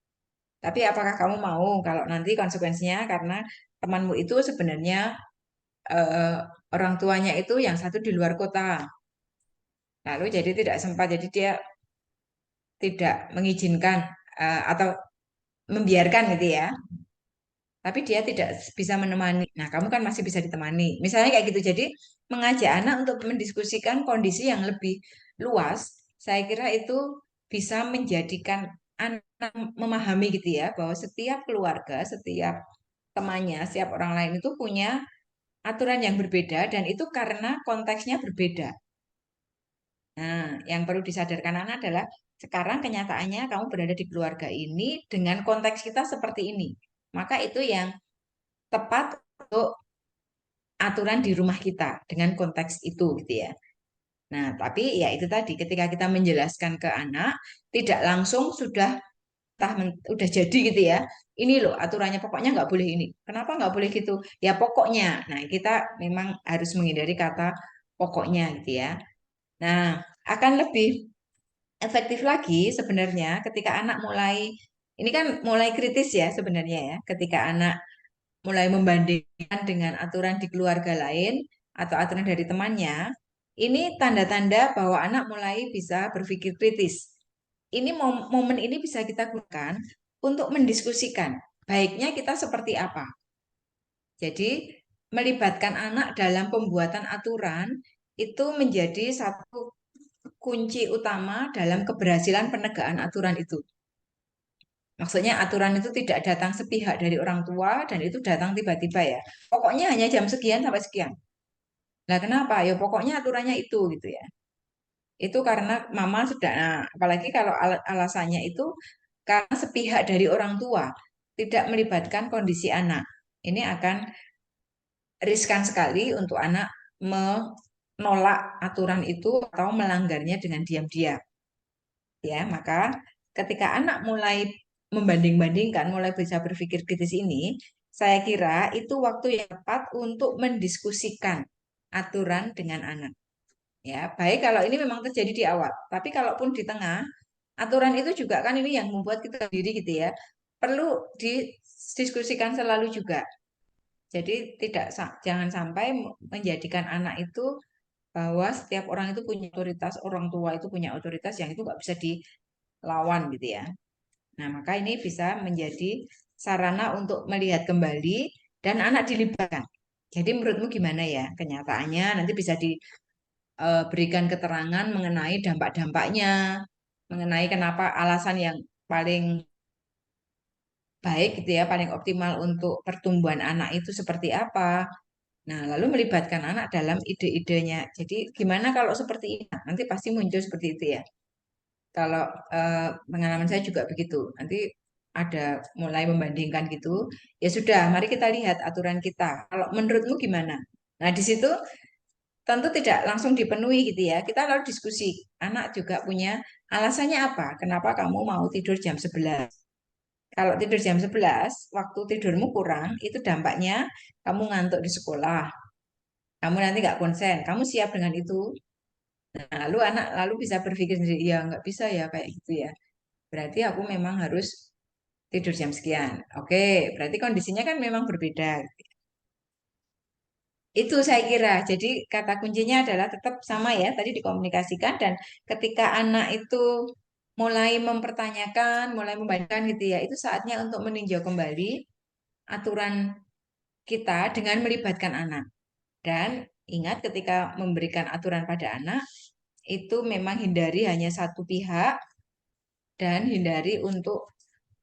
S2: tapi apakah kamu mau kalau nanti konsekuensinya karena temanmu itu sebenarnya eh, orang tuanya itu yang satu di luar kota. Lalu jadi tidak sempat, jadi dia tidak mengizinkan atau membiarkan gitu ya. Tapi dia tidak bisa menemani. Nah, kamu kan masih bisa ditemani. Misalnya kayak gitu. Jadi mengajak anak untuk mendiskusikan kondisi yang lebih luas, saya kira itu bisa menjadikan anak memahami gitu ya, bahwa setiap keluarga, setiap temannya, setiap orang lain itu punya aturan yang berbeda dan itu karena konteksnya berbeda. Nah, yang perlu disadarkan anak adalah sekarang kenyataannya kamu berada di keluarga ini dengan konteks kita seperti ini. Maka itu yang tepat untuk aturan di rumah kita dengan konteks itu gitu ya. Nah, tapi ya itu tadi ketika kita menjelaskan ke anak tidak langsung sudah udah jadi gitu ya. Ini loh aturannya pokoknya nggak boleh ini. Kenapa nggak boleh gitu? Ya pokoknya. Nah, kita memang harus menghindari kata pokoknya gitu ya. Nah, akan lebih efektif lagi sebenarnya ketika anak mulai, ini kan mulai kritis ya sebenarnya ya, ketika anak mulai membandingkan dengan aturan di keluarga lain atau aturan dari temannya, ini tanda-tanda bahwa anak mulai bisa berpikir kritis. Ini momen ini bisa kita gunakan untuk mendiskusikan baiknya kita seperti apa. Jadi melibatkan anak dalam pembuatan aturan itu menjadi satu kunci utama dalam keberhasilan penegakan aturan itu. Maksudnya aturan itu tidak datang sepihak dari orang tua dan itu datang tiba-tiba ya. Pokoknya hanya jam sekian sampai sekian. Nah, kenapa? Ya pokoknya aturannya itu gitu ya. Itu karena mama sudah, nah, apalagi kalau alasannya itu karena sepihak dari orang tua, tidak melibatkan kondisi anak. Ini akan riskan sekali untuk anak menolak aturan itu atau melanggarnya dengan diam-diam. Ya, maka ketika anak mulai membanding-bandingkan, mulai bisa berpikir kritis ini, saya kira itu waktu yang tepat untuk mendiskusikan aturan dengan anak. Ya, baik kalau ini memang terjadi di awal, tapi kalaupun di tengah, aturan itu juga kan ini yang membuat kita sendiri gitu ya, perlu didiskusikan selalu juga. Jadi jangan sampai menjadikan anak itu bahwa setiap orang itu punya otoritas, orang tua itu punya otoritas yang itu nggak bisa dilawan gitu ya. Nah, maka ini bisa menjadi sarana untuk melihat kembali dan anak dilibatkan. Jadi menurutmu gimana ya kenyataannya? Nanti bisa diberikan keterangan mengenai dampak-dampaknya, mengenai kenapa alasan yang paling baik gitu ya, paling optimal untuk pertumbuhan anak itu seperti apa. Nah, lalu melibatkan anak dalam ide-idenya. Jadi gimana kalau seperti ini? Nanti pasti muncul seperti itu ya. Kalau pengalaman saya juga begitu. Nanti ada mulai membandingkan gitu. Ya sudah, mari kita lihat aturan kita. Kalau menurutmu gimana? Nah, di situ tentu tidak langsung dipenuhi gitu ya. Kita lalu diskusi. Anak juga punya alasannya apa? Kenapa kamu mau tidur jam 11? Kalau tidur jam 11, waktu tidurmu kurang, itu dampaknya kamu ngantuk di sekolah. Kamu nanti nggak konsen. Kamu siap dengan itu? Nah, lalu anak lalu bisa berpikir sendiri, ya nggak bisa ya kayak gitu ya. Berarti aku memang harus tidur jam sekian. Oke, berarti kondisinya kan memang berbeda. Itu saya kira. Jadi kata kuncinya adalah tetap sama ya, tadi dikomunikasikan dan ketika anak itu mulai mempertanyakan, mulai membandingkan gitu ya, itu saatnya untuk meninjau kembali aturan kita dengan melibatkan anak. Dan ingat ketika memberikan aturan pada anak, itu memang hindari hanya satu pihak dan hindari untuk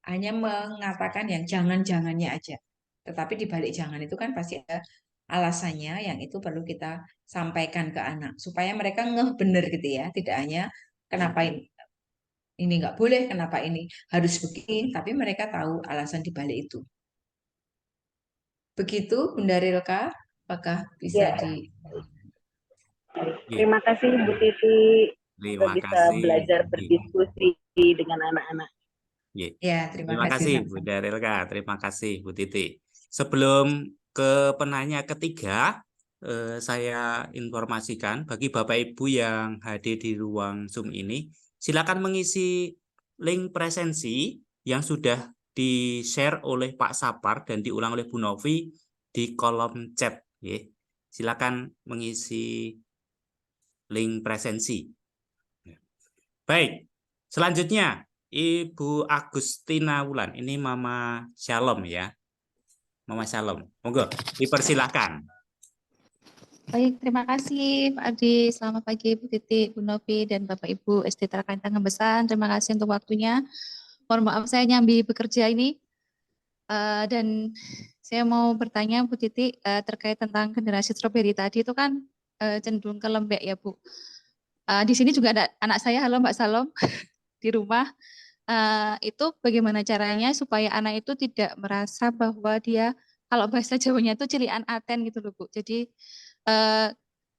S2: hanya mengatakan yang jangan-jangannya aja. Tetapi di balik jangan itu kan pasti ada alasannya yang itu perlu kita sampaikan ke anak supaya mereka ngeh bener gitu ya, tidak hanya kenapa ini nggak boleh, kenapa ini harus begini, tapi mereka tahu alasan di balik itu. Begitu, Bunda Rilka, apakah bisa
S5: Ya,
S2: di...
S1: Ye,
S5: terima kasih Bu Titi. Kita
S1: terima
S5: bisa
S1: kasih.
S5: belajar
S1: Ye,
S5: berdiskusi dengan anak-anak.
S1: ye.
S2: Ya, terima
S1: Terima
S2: kasih
S1: kasih Bu
S2: sama-sama.
S1: Darilka, terima kasih Bu Titi. Sebelum ke penanya ketiga, saya informasikan bagi Bapak Ibu yang hadir di ruang Zoom ini, silakan mengisi link presensi yang sudah di-share oleh Pak Sapar dan diulang oleh Bu Novi di kolom chat. Ya. Silakan mengisi link presensi. Baik, selanjutnya Ibu Agustina Wulan, ini Mama Shalom ya. Mama Shalom, monggo dipersilahkan.
S6: Baik, terima kasih Pak Adi. Selamat pagi Bu Titi, Bu Novi, dan Bapak Ibu SD Terkait Besar. Terima kasih untuk waktunya. Mohon maaf saya nyambi bekerja ini. Dan saya mau bertanya Bu Titi terkait tentang generasi stroberi tadi itu kan cenderung ke lembek ya Bu. Di sini juga ada anak saya, halo Mbak Salom, di rumah. Itu bagaimana caranya supaya anak itu tidak merasa bahwa dia, kalau bahasa Jawanya itu cilian aten gitu loh Bu. Jadi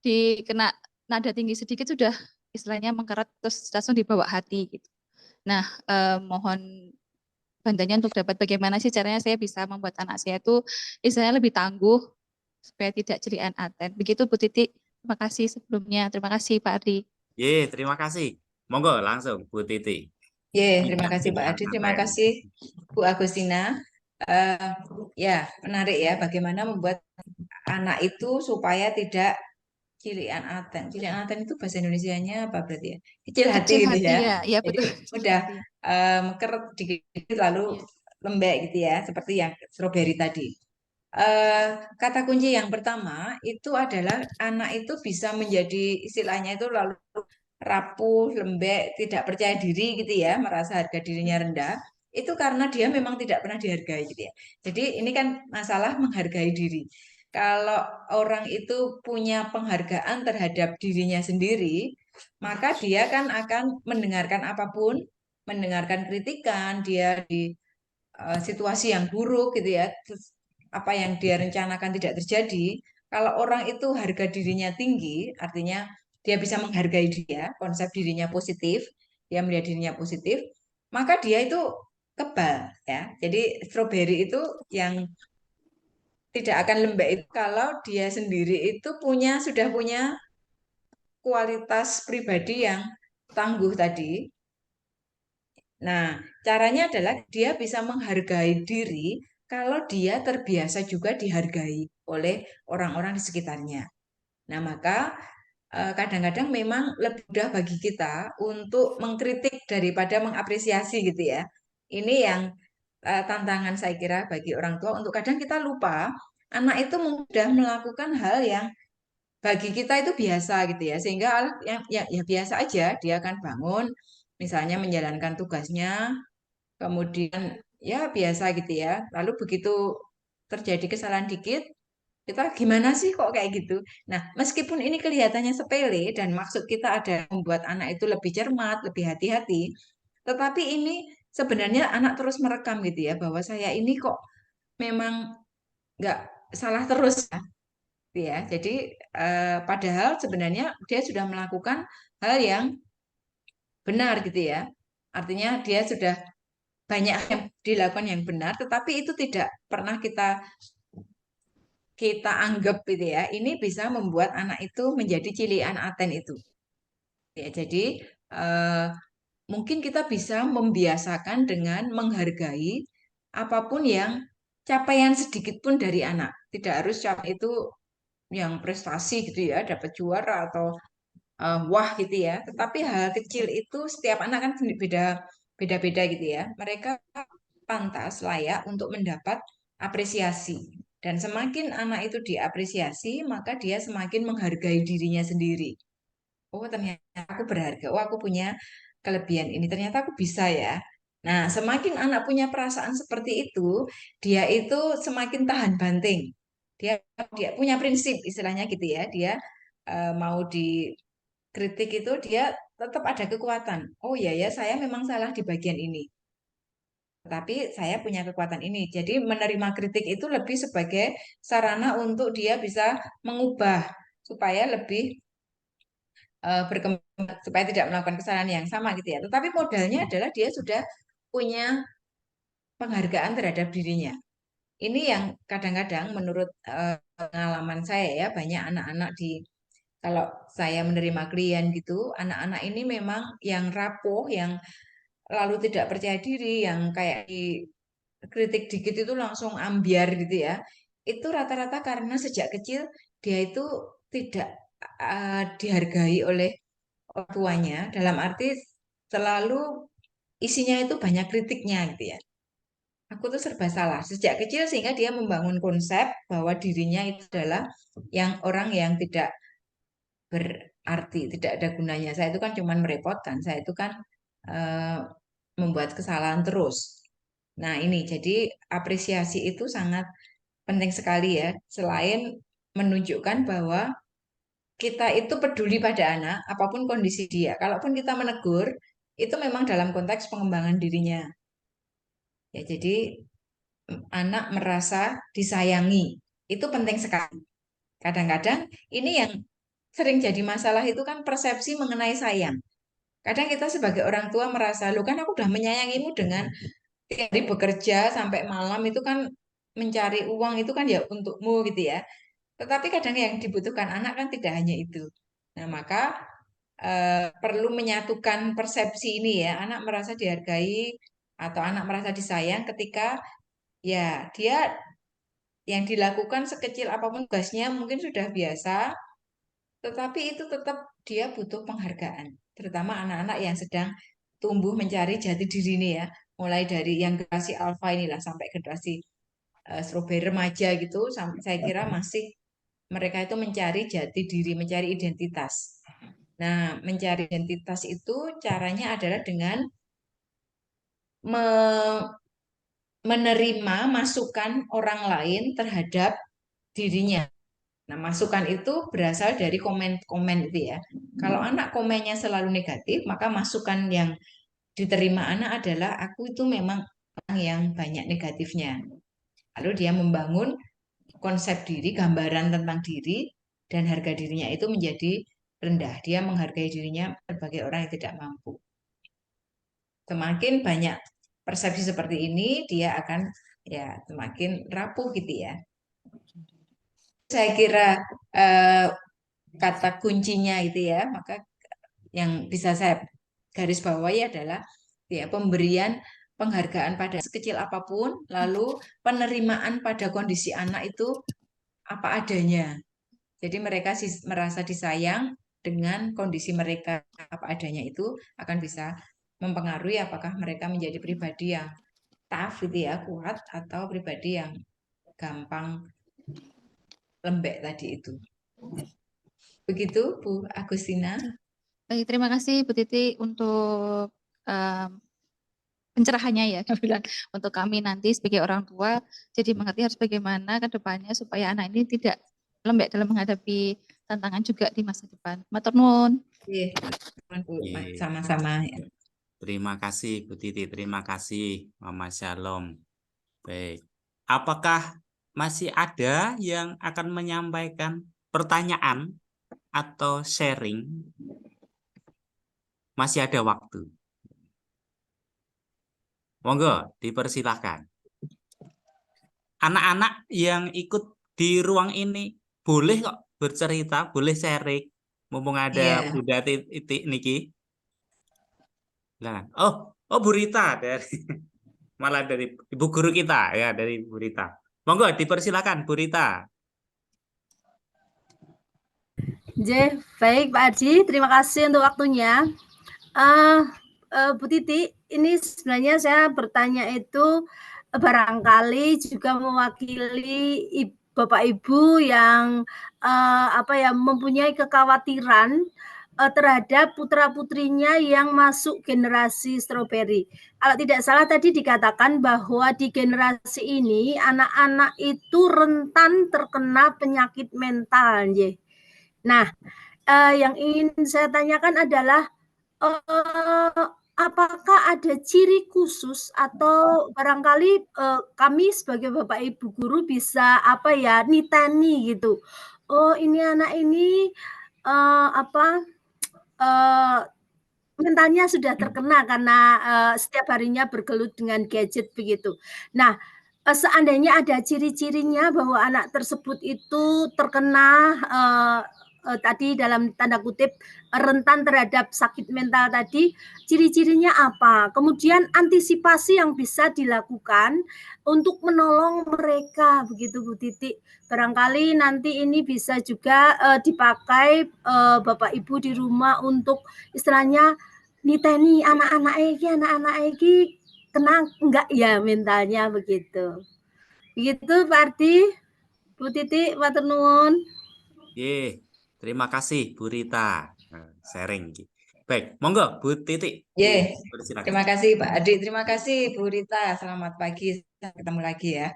S6: dikena nada tinggi sedikit sudah istilahnya mengkerat terus langsung dibawa hati gitu. Nah, mohon bantuannya untuk dapat bagaimana sih caranya saya bisa membuat anak saya itu istilahnya lebih tangguh supaya tidak cilian aten. Begitu Bu Titi. Terima kasih sebelumnya. Terima kasih Pak Ardi.
S1: Ye, terima kasih. Monggo langsung Bu Titi.
S2: Terima kasih Pak Adi, terima kasih Bu Agustina. Ya, menarik ya bagaimana membuat anak itu supaya tidak cilian aten. Cilian aten itu bahasa Indonesianya apa berarti ya? Kecil hati
S6: Kecil
S2: gitu
S6: hati
S2: ya.
S6: ya, ya
S2: Jadi
S6: betul.
S2: mudah
S6: Iya.
S2: mengkeret dikit lalu
S6: Iya.
S2: lembek gitu ya, seperti yang stroberi tadi. Kata kunci yang pertama itu adalah anak itu bisa menjadi istilahnya itu lalu rapuh, lembek, tidak percaya diri gitu ya, merasa harga dirinya rendah. Itu karena dia memang tidak pernah dihargai gitu ya. Jadi ini kan masalah menghargai diri. Kalau orang itu punya penghargaan terhadap dirinya sendiri, maka dia kan akan mendengarkan apapun, mendengarkan kritikan, dia di situasi yang buruk gitu ya, apa yang dia rencanakan tidak terjadi. Kalau orang itu harga dirinya tinggi, artinya dia bisa menghargai dia, konsep dirinya positif, dia melihat dirinya positif, maka dia itu kebal ya. Jadi stroberi itu yang tidak akan lembek itu kalau dia sendiri itu sudah punya kualitas pribadi yang tangguh tadi. Nah, caranya adalah dia bisa menghargai diri kalau dia terbiasa juga dihargai oleh orang-orang di sekitarnya. Nah, maka kadang-kadang memang lebih mudah bagi kita untuk mengkritik daripada mengapresiasi gitu ya. Ini yang tantangan saya kira bagi orang tua untuk kadang kita lupa anak itu mudah melakukan hal yang bagi kita itu biasa gitu ya, sehingga ya biasa aja dia akan bangun misalnya menjalankan tugasnya, kemudian ya biasa gitu ya, lalu begitu terjadi kesalahan dikit kita gimana sih kok kayak gitu. Nah, meskipun ini kelihatannya sepele dan maksud kita ada membuat anak itu lebih cermat, lebih hati-hati, tetapi ini sebenarnya anak terus merekam gitu ya, bahwa saya ini kok memang nggak salah terus ya. Gitu ya. Jadi padahal sebenarnya dia sudah melakukan hal yang benar gitu ya. Artinya dia sudah banyak yang dilakukan yang benar, tetapi itu tidak pernah kita anggap gitu ya. Ini bisa membuat anak itu menjadi cilian aten itu. Ya, jadi eh, mungkin kita bisa membiasakan dengan menghargai apapun yang capaian sedikit pun dari anak. Tidak harus capaian itu yang prestasi gitu ya, dapat juara atau wah gitu ya. Tetapi hal kecil itu setiap anak kan beda-beda gitu ya. Mereka pantas layak untuk mendapat apresiasi. Dan semakin anak itu diapresiasi, maka dia semakin menghargai dirinya sendiri. Oh, ternyata aku berharga. Oh, aku punya kelebihan ini. Ternyata aku bisa ya. Nah, semakin anak punya perasaan seperti itu, dia itu semakin tahan banting. Dia dia punya prinsip istilahnya gitu ya. Dia mau dikritik itu dia tetap ada kekuatan. Oh iya ya, saya memang salah di bagian ini. Tapi saya punya kekuatan ini. Jadi menerima kritik itu lebih sebagai sarana untuk dia bisa mengubah supaya lebih berkembang, supaya tidak melakukan kesalahan yang sama gitu ya. Tetapi modalnya adalah dia sudah punya penghargaan terhadap dirinya. Ini yang kadang-kadang menurut pengalaman saya ya, banyak anak-anak kalau saya menerima klien gitu, anak-anak ini memang yang rapuh, yang lalu tidak percaya diri, yang kayak kritik dikit itu langsung ambiar gitu ya. Itu rata-rata karena sejak kecil dia itu tidak dihargai oleh orang tuanya, dalam arti selalu isinya itu banyak kritiknya gitu ya. Aku tuh serba salah sejak kecil sehingga dia membangun konsep bahwa dirinya itu adalah yang orang yang tidak berarti, tidak ada gunanya. Saya itu kan cuman merepotkan, saya itu kan eh, membuat kesalahan terus. Nah, ini jadi apresiasi itu sangat penting sekali ya. Selain menunjukkan bahwa kita itu peduli pada anak, apapun kondisi dia. Kalaupun kita menegur, itu memang dalam konteks pengembangan dirinya. Ya, jadi anak merasa disayangi. Itu penting sekali. Kadang-kadang ini yang sering jadi masalah itu kan persepsi mengenai sayang. Kadang kita sebagai orang tua merasa, lu kan aku udah menyayangimu dengan tiap hari bekerja sampai malam itu kan mencari uang itu kan ya untukmu gitu ya. Tetapi kadang yang dibutuhkan anak kan tidak hanya itu. Nah, maka perlu menyatukan persepsi ini ya. Anak merasa dihargai atau anak merasa disayang ketika ya dia yang dilakukan sekecil apapun tugasnya mungkin sudah biasa, tetapi itu tetap dia butuh penghargaan. Terutama anak-anak yang sedang tumbuh mencari jati diri ini ya. Mulai dari yang generasi alfa inilah sampai generasi strawberry remaja gitu, sampai saya kira masih mereka itu mencari jati diri, mencari identitas. Nah, mencari identitas itu caranya adalah dengan menerima masukan orang lain terhadap dirinya. Nah, masukan itu berasal dari komen-komen itu ya. Kalau anak komennya selalu negatif, maka masukan yang diterima anak adalah aku itu memang orang yang banyak negatifnya. Lalu dia membangun konsep diri, gambaran tentang diri, dan harga dirinya itu menjadi rendah. Dia menghargai dirinya sebagai orang yang tidak mampu. Semakin banyak persepsi seperti ini, dia akan ya semakin rapuh gitu ya. Saya kira kata kuncinya itu ya, maka yang bisa saya garis bawahi adalah ya pemberian penghargaan pada sekecil apapun, lalu penerimaan pada kondisi anak itu apa adanya. Jadi mereka merasa disayang dengan kondisi mereka apa adanya itu akan bisa mempengaruhi apakah mereka menjadi pribadi yang tough gitu ya, kuat, atau pribadi yang gampang lembek tadi itu. Begitu Bu Agustina.
S6: Baik, terima kasih Bu Titi untuk pencerahannya ya, bilang untuk kami nanti sebagai orang tua, jadi mengerti harus bagaimana ke depannya supaya anak ini tidak lembek dalam menghadapi tantangan juga di masa depan. Matur nuwun.
S2: Iya, Bu, sama-sama.
S1: Terima kasih Bu Titi, terima kasih Mama Shalom. Baik, apakah masih ada yang akan menyampaikan pertanyaan atau sharing? Masih ada waktu. Monggo, dipersilahkan. Anak-anak yang ikut di ruang ini boleh kok bercerita, boleh sharing. Mumpung ada Bunda Titi niki. Nah, oh Bu Rita dari malah dari ibu guru kita ya, dari Bu Rita. Monggo dipersilakan Bu Rita.
S5: Baik Pak Arji, terima kasih untuk waktunya. Bu Titi, ini sebenarnya saya bertanya itu barangkali juga mewakili Bapak Ibu yang mempunyai kekhawatiran terhadap putra-putrinya yang masuk generasi strawberry. Kalau tidak salah tadi dikatakan bahwa di generasi ini anak-anak itu rentan terkena penyakit mental. Nah, yang ingin saya tanyakan adalah apakah ada ciri khusus atau barangkali kami sebagai Bapak Ibu guru bisa niteni gitu. Oh, ini anak ini mentalnya sudah terkena karena setiap harinya bergelut dengan gadget begitu. Nah, seandainya ada ciri-cirinya bahwa anak tersebut itu terkena tadi dalam tanda kutip rentan terhadap sakit mental tadi, ciri-cirinya apa? Kemudian antisipasi yang bisa dilakukan untuk menolong mereka begitu Bu Titi. Barangkali nanti ini bisa juga dipakai Bapak Ibu di rumah untuk istilahnya niteni anak-anak iki kena enggak ya mentalnya begitu. Begitu Pak Ardi, Bu Titi, matur nuwun.
S1: Terima kasih Bu Rita sharing. Baik, monggo Bu Titi.
S2: Terima kasih Pak Adi, terima kasih Bu Rita. Selamat pagi, ketemu lagi ya.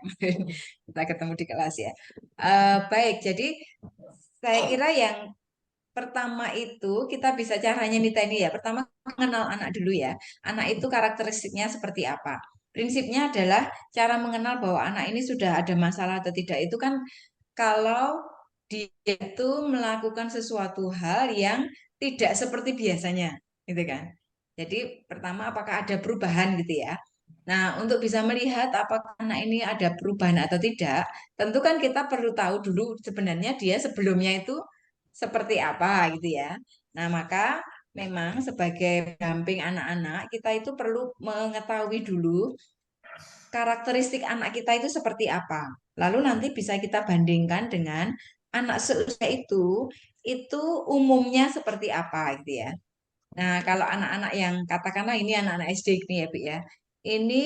S2: Kita ketemu di kelas ya. Baik, jadi saya kira yang pertama itu kita bisa caranya niteni ya. Pertama mengenal anak dulu ya. Anak itu karakteristiknya seperti apa? Prinsipnya adalah cara mengenal bahwa anak ini sudah ada masalah atau tidak itu kan kalau dia itu melakukan sesuatu hal yang tidak seperti biasanya, gitu kan. Jadi pertama apakah ada perubahan gitu ya. Nah, untuk bisa melihat apakah anak ini ada perubahan atau tidak, tentu kan kita perlu tahu dulu sebenarnya dia sebelumnya itu seperti apa gitu ya. Nah, maka memang sebagai pendamping anak-anak, kita itu perlu mengetahui dulu karakteristik anak kita itu seperti apa. Lalu nanti bisa kita bandingkan dengan anak seusia itu umumnya seperti apa gitu ya. Nah, kalau anak-anak yang katakanlah ini anak-anak SD nih ya, Bu ya. Ini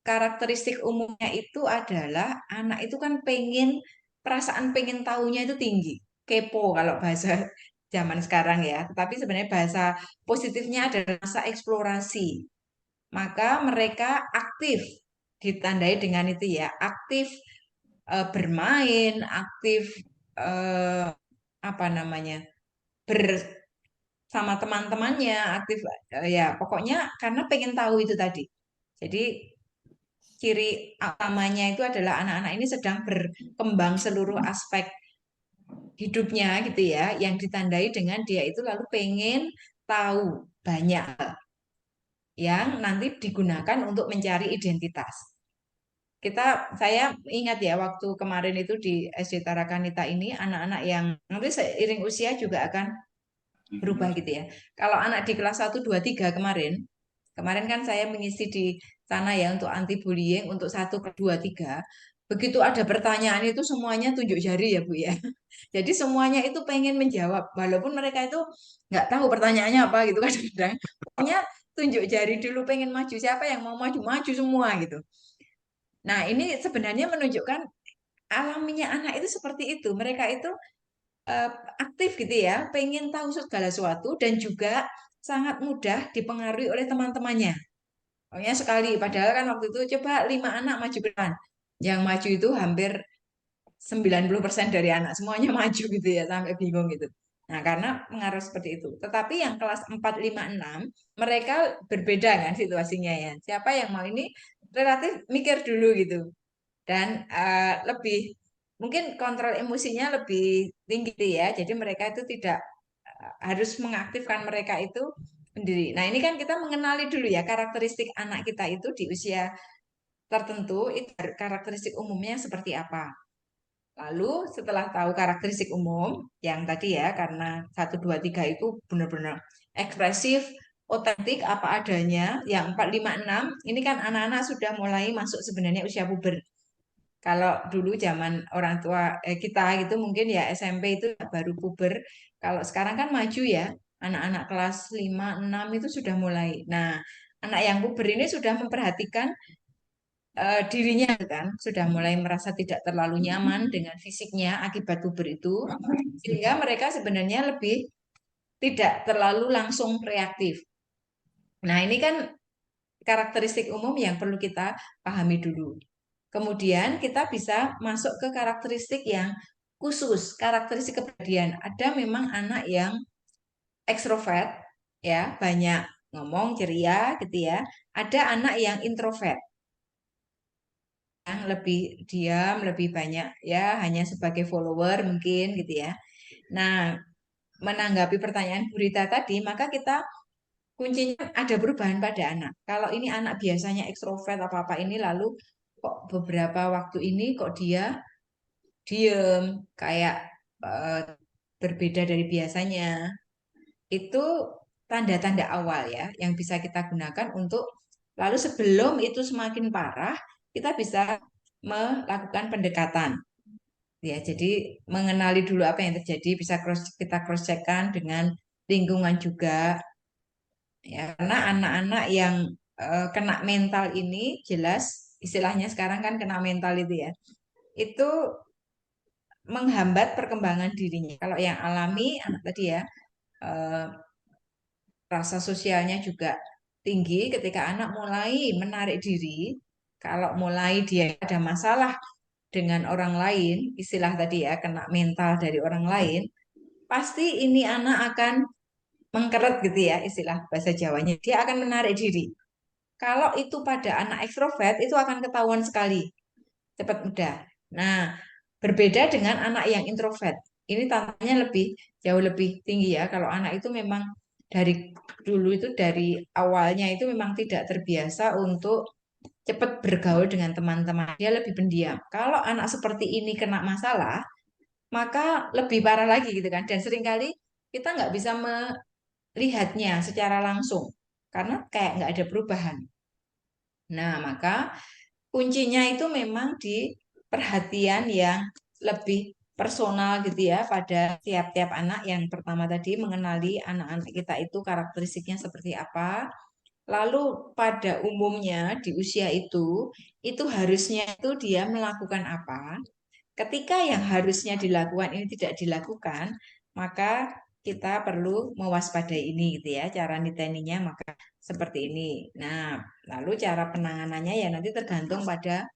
S2: karakteristik umumnya itu adalah anak itu kan perasaan pengen tahunya itu tinggi. Kepo kalau bahasa zaman sekarang ya. Tetapi sebenarnya bahasa positifnya adalah rasa eksplorasi. Maka mereka aktif, ditandai dengan itu ya, aktif bermain, aktif eh, apa namanya, bersama teman-temannya, aktif ya pokoknya karena pengen tahu itu tadi. Jadi ciri utamanya itu adalah anak-anak ini sedang berkembang seluruh aspek hidupnya gitu ya, yang ditandai dengan dia itu lalu pengen tahu banyak hal yang nanti digunakan untuk mencari identitas. Saya ingat ya waktu kemarin itu di SD Tarakanita ini anak-anak yang nanti seiring usia juga akan berubah gitu ya. Kalau anak di kelas 1, 2, 3 kemarin kan saya mengisi di sana ya untuk anti bullying untuk 1, 2, 3. Begitu ada pertanyaan itu semuanya tunjuk jari ya Bu ya. Jadi semuanya itu pengen menjawab walaupun mereka itu nggak tahu pertanyaannya apa gitu kan. Pokoknya tunjuk jari dulu pengen maju, siapa yang mau maju maju semua gitu. Nah, ini sebenarnya menunjukkan alaminya anak itu seperti itu. Mereka itu eh, aktif gitu ya, pengen tahu segala sesuatu dan juga sangat mudah dipengaruhi oleh teman-temannya. Pokoknya sekali, padahal kan waktu itu coba 5 anak maju ke depan. Yang maju itu hampir 90% dari anak semuanya maju gitu ya, sampai bingung gitu. Nah, karena pengaruh seperti itu. Tetapi yang kelas 4, 5, 6, mereka berbeda kan situasinya ya. Siapa yang mau ini relatif mikir dulu gitu. Dan lebih, mungkin kontrol emosinya lebih tinggi gitu ya. Jadi mereka itu tidak harus mengaktifkan mereka itu sendiri. Nah, ini kan kita mengenali dulu ya karakteristik anak kita itu di usia tertentu, itu karakteristik umumnya seperti apa. Lalu setelah tahu karakteristik umum yang tadi ya, karena 1, 2, 3 itu benar-benar ekspresif, otentik, apa adanya. Yang 4, 5, 6 ini kan anak-anak sudah mulai masuk sebenarnya usia puber. Kalau dulu zaman orang tua kita gitu mungkin ya SMP itu baru puber. Kalau sekarang kan maju ya, anak-anak kelas 5, 6 itu sudah mulai. Nah, anak yang puber ini sudah memperhatikan dirinya kan sudah mulai merasa tidak terlalu nyaman dengan fisiknya akibat puber itu, sehingga mereka sebenarnya lebih tidak terlalu langsung reaktif. Nah, ini kan karakteristik umum yang perlu kita pahami dulu. Kemudian kita bisa masuk ke karakteristik yang khusus, karakteristik kepribadian. Ada memang anak yang ekstrovert, ya banyak ngomong ceria gitu ya. Ada anak yang introvert yang lebih diam, lebih banyak ya hanya sebagai follower mungkin gitu ya. Nah, menanggapi pertanyaan Bu Rita tadi, maka kita kuncinya ada perubahan pada anak. Kalau ini anak biasanya ekstrovert apa-apa ini lalu kok beberapa waktu ini kok dia diem kayak eh, berbeda dari biasanya. Itu tanda-tanda awal ya yang bisa kita gunakan untuk lalu sebelum itu semakin parah, kita bisa melakukan pendekatan. Ya, jadi mengenali dulu apa yang terjadi, bisa kita cross checkkan dengan lingkungan juga. Ya, karena anak-anak yang kena mental ini jelas istilahnya sekarang kan kena mental itu ya. Itu menghambat perkembangan dirinya. Kalau yang alami anak tadi ya eh, rasa sosialnya juga tinggi ketika anak mulai menarik diri. Kalau mulai dia ada masalah dengan orang lain, istilah tadi ya, kena mental dari orang lain, pasti ini anak akan mengkeret gitu ya, istilah bahasa Jawanya. Dia akan menarik diri. Kalau itu pada anak ekstrovert, itu akan ketahuan sekali, cepat mudah. Nah, berbeda dengan anak yang introvert. Ini tantangannya jauh lebih tinggi ya. Kalau anak itu memang dari dulu itu dari awalnya itu memang tidak terbiasa untuk cepat bergaul dengan teman-teman. Dia lebih pendiam. Kalau anak seperti ini kena masalah, maka lebih parah lagi gitu kan. Dan seringkali kita nggak bisa melihatnya secara langsung karena kayak nggak ada perubahan. Nah, maka kuncinya itu memang di perhatian yang lebih personal gitu ya pada tiap-tiap anak. Yang pertama tadi mengenali anak-anak kita itu karakteristiknya seperti apa. Lalu pada umumnya di usia itu harusnya itu dia melakukan apa. Ketika yang harusnya dilakukan ini tidak dilakukan, maka kita perlu mewaspadai ini gitu ya. Cara niteninya maka seperti ini. Nah, lalu cara penanganannya ya nanti tergantung pada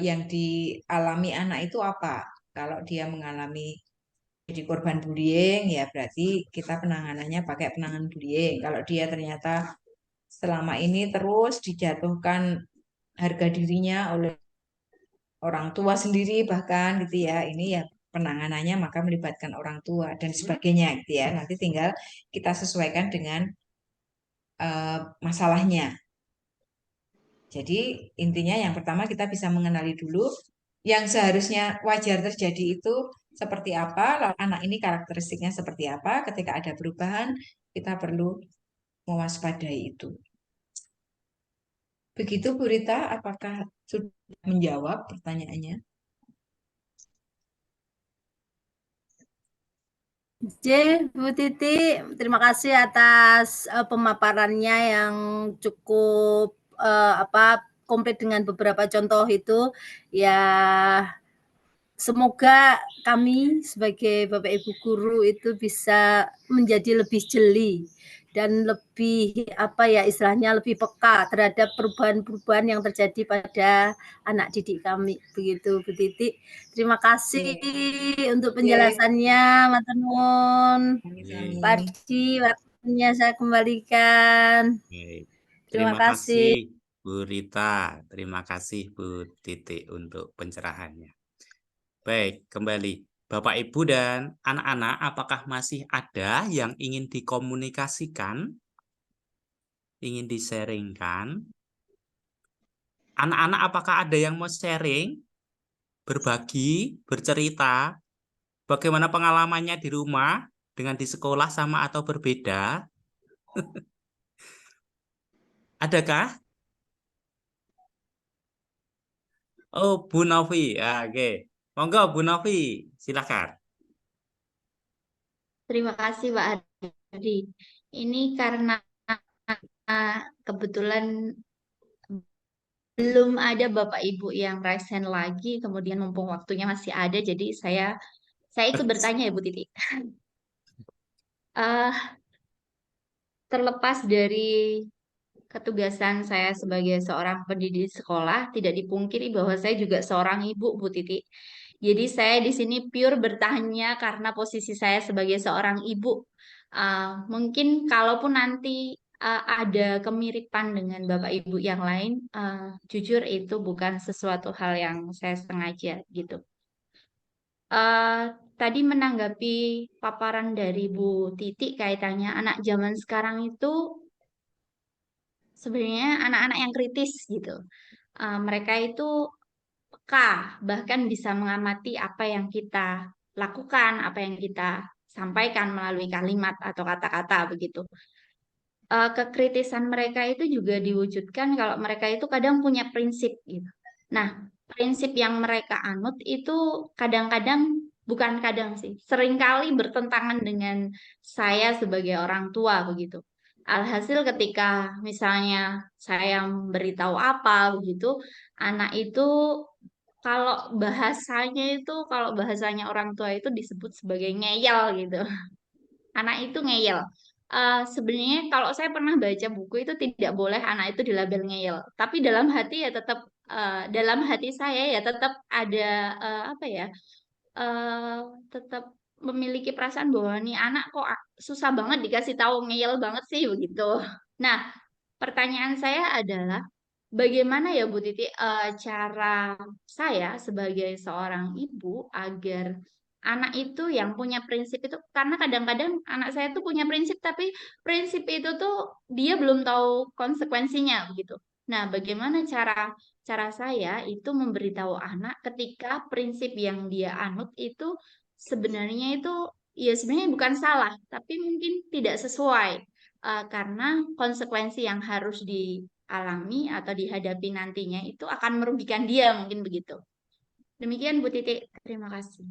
S2: yang dialami anak itu apa. Kalau dia mengalami jadi korban bullying, ya berarti kita penanganannya pakai penanganan bullying. Kalau dia ternyata selama ini terus dijatuhkan harga dirinya oleh orang tua sendiri bahkan gitu ya, ini ya penanganannya maka melibatkan orang tua dan sebagainya gitu ya. Nanti tinggal kita sesuaikan dengan masalahnya. Jadi intinya yang pertama kita bisa mengenali dulu yang seharusnya wajar terjadi itu seperti apa, lalu anak ini karakteristiknya seperti apa, ketika ada perubahan kita perlu mewaspadai itu. Begitu Bu Rita, apakah sudah menjawab pertanyaannya?
S4: J, Bu Titi, terima kasih atas pemaparannya yang cukup komplit dengan beberapa contoh itu. Ya, semoga kami sebagai Bapak Ibu guru itu bisa menjadi lebih jeli dan lebih istilahnya lebih peka terhadap perubahan-perubahan yang terjadi pada anak didik kami. Begitu Bu Titi. Terima kasih untuk penjelasannya, matur nuwun. Pak Adi, waktunya saya kembalikan.
S1: Baik.
S4: Terima
S1: Terima
S4: kasih.
S1: kasih Bu Rita, terima kasih Bu Titi untuk pencerahannya. Baik, kembali. Bapak, Ibu, dan anak-anak, apakah masih ada yang ingin dikomunikasikan? Ingin di-sharingkan? Anak-anak, apakah ada yang mau sharing? Berbagi, bercerita? Bagaimana pengalamannya di rumah? Dengan di sekolah sama atau berbeda? Adakah? Oh, Bu Novi. Oke. Monggo, Bu Novi. Silakan.
S7: Terima kasih Pak Adi. Ini karena kebetulan belum ada Bapak Ibu yang raise hand lagi, kemudian mumpung waktunya masih ada, jadi saya ikut bertanya ya Bu Titi. Terlepas dari ketugasan saya sebagai seorang pendidik sekolah, tidak dipungkiri bahwa saya juga seorang ibu, Bu Titi. Jadi saya di sini pure bertanya karena posisi saya sebagai seorang ibu. Mungkin kalaupun nanti ada kemiripan dengan Bapak Ibu yang lain, jujur itu bukan sesuatu hal yang saya sengaja gitu. Tadi menanggapi paparan dari Bu Titi kaitannya anak zaman sekarang itu sebenarnya anak-anak yang kritis gitu. Mereka itu peka, bahkan bisa mengamati apa yang kita lakukan, apa yang kita sampaikan melalui kalimat atau kata-kata begitu. Kekritisan mereka itu juga diwujudkan kalau mereka itu kadang punya prinsip gitu. Nah, prinsip yang mereka anut itu kadang-kadang, bukan kadang sih, seringkali bertentangan dengan saya sebagai orang tua begitu. Alhasil ketika misalnya saya memberitahu apa begitu, anak itu kalau bahasanya orang tua itu disebut sebagai ngeyel gitu. Anak itu ngeyel. Sebenarnya kalau saya pernah baca buku itu tidak boleh anak itu dilabel ngeyel. Tapi dalam hati ya tetap dalam hati saya ya tetap ada apa ya? eh, Tetap memiliki perasaan bahwa nih anak kok susah banget dikasih tahu ngeyel banget sih begitu. Nah, pertanyaan saya adalah bagaimana ya Bu Titi cara saya sebagai seorang ibu agar anak itu yang punya prinsip itu, karena kadang-kadang anak saya tuh punya prinsip tapi prinsip itu tuh dia belum tahu konsekuensinya begitu. Nah, bagaimana cara saya itu memberitahu anak ketika prinsip yang dia anut itu sebenarnya itu ya sebenarnya bukan salah, tapi mungkin tidak sesuai. Karena konsekuensi yang harus dialami atau dihadapi nantinya itu akan merugikan dia, mungkin begitu. Demikian Bu Titik, terima kasih.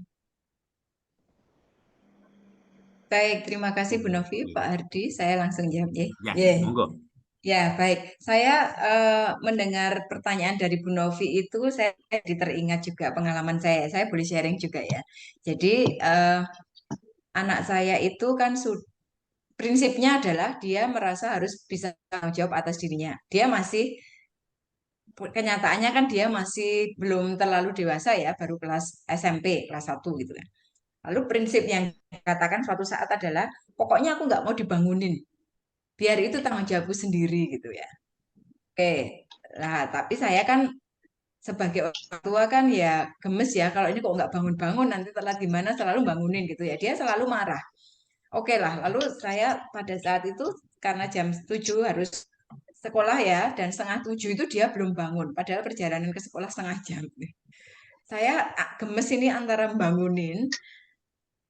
S2: Baik, terima kasih Bu Novi, Pak Hardi. Saya langsung jawab ya.
S1: Ya,
S2: Ya,
S1: monggo.
S2: ya, baik. Saya mendengar pertanyaan dari Bu Novi itu, saya jadi teringat juga pengalaman saya. Saya boleh sharing juga ya. Jadi anak saya itu kan prinsipnya adalah dia merasa harus bisa tanggung jawab atas dirinya. Dia masih kenyataannya kan dia masih belum terlalu dewasa ya, baru kelas SMP, kelas 1 gitu kan. Lalu prinsip yang dikatakan suatu saat adalah pokoknya aku nggak mau dibangunin. Biar itu tanggung jawabku sendiri gitu ya. Oke. Nah, tapi saya kan sebagai orang tua kan ya gemes ya kalau ini kok nggak bangun-bangun nanti telat gimana selalu bangunin gitu ya. Dia selalu marah. Oke lah, lalu saya pada saat itu karena jam 7 harus sekolah ya dan setengah 7 itu dia belum bangun. Padahal perjalanan ke sekolah setengah jam. Saya gemes ini antara bangunin,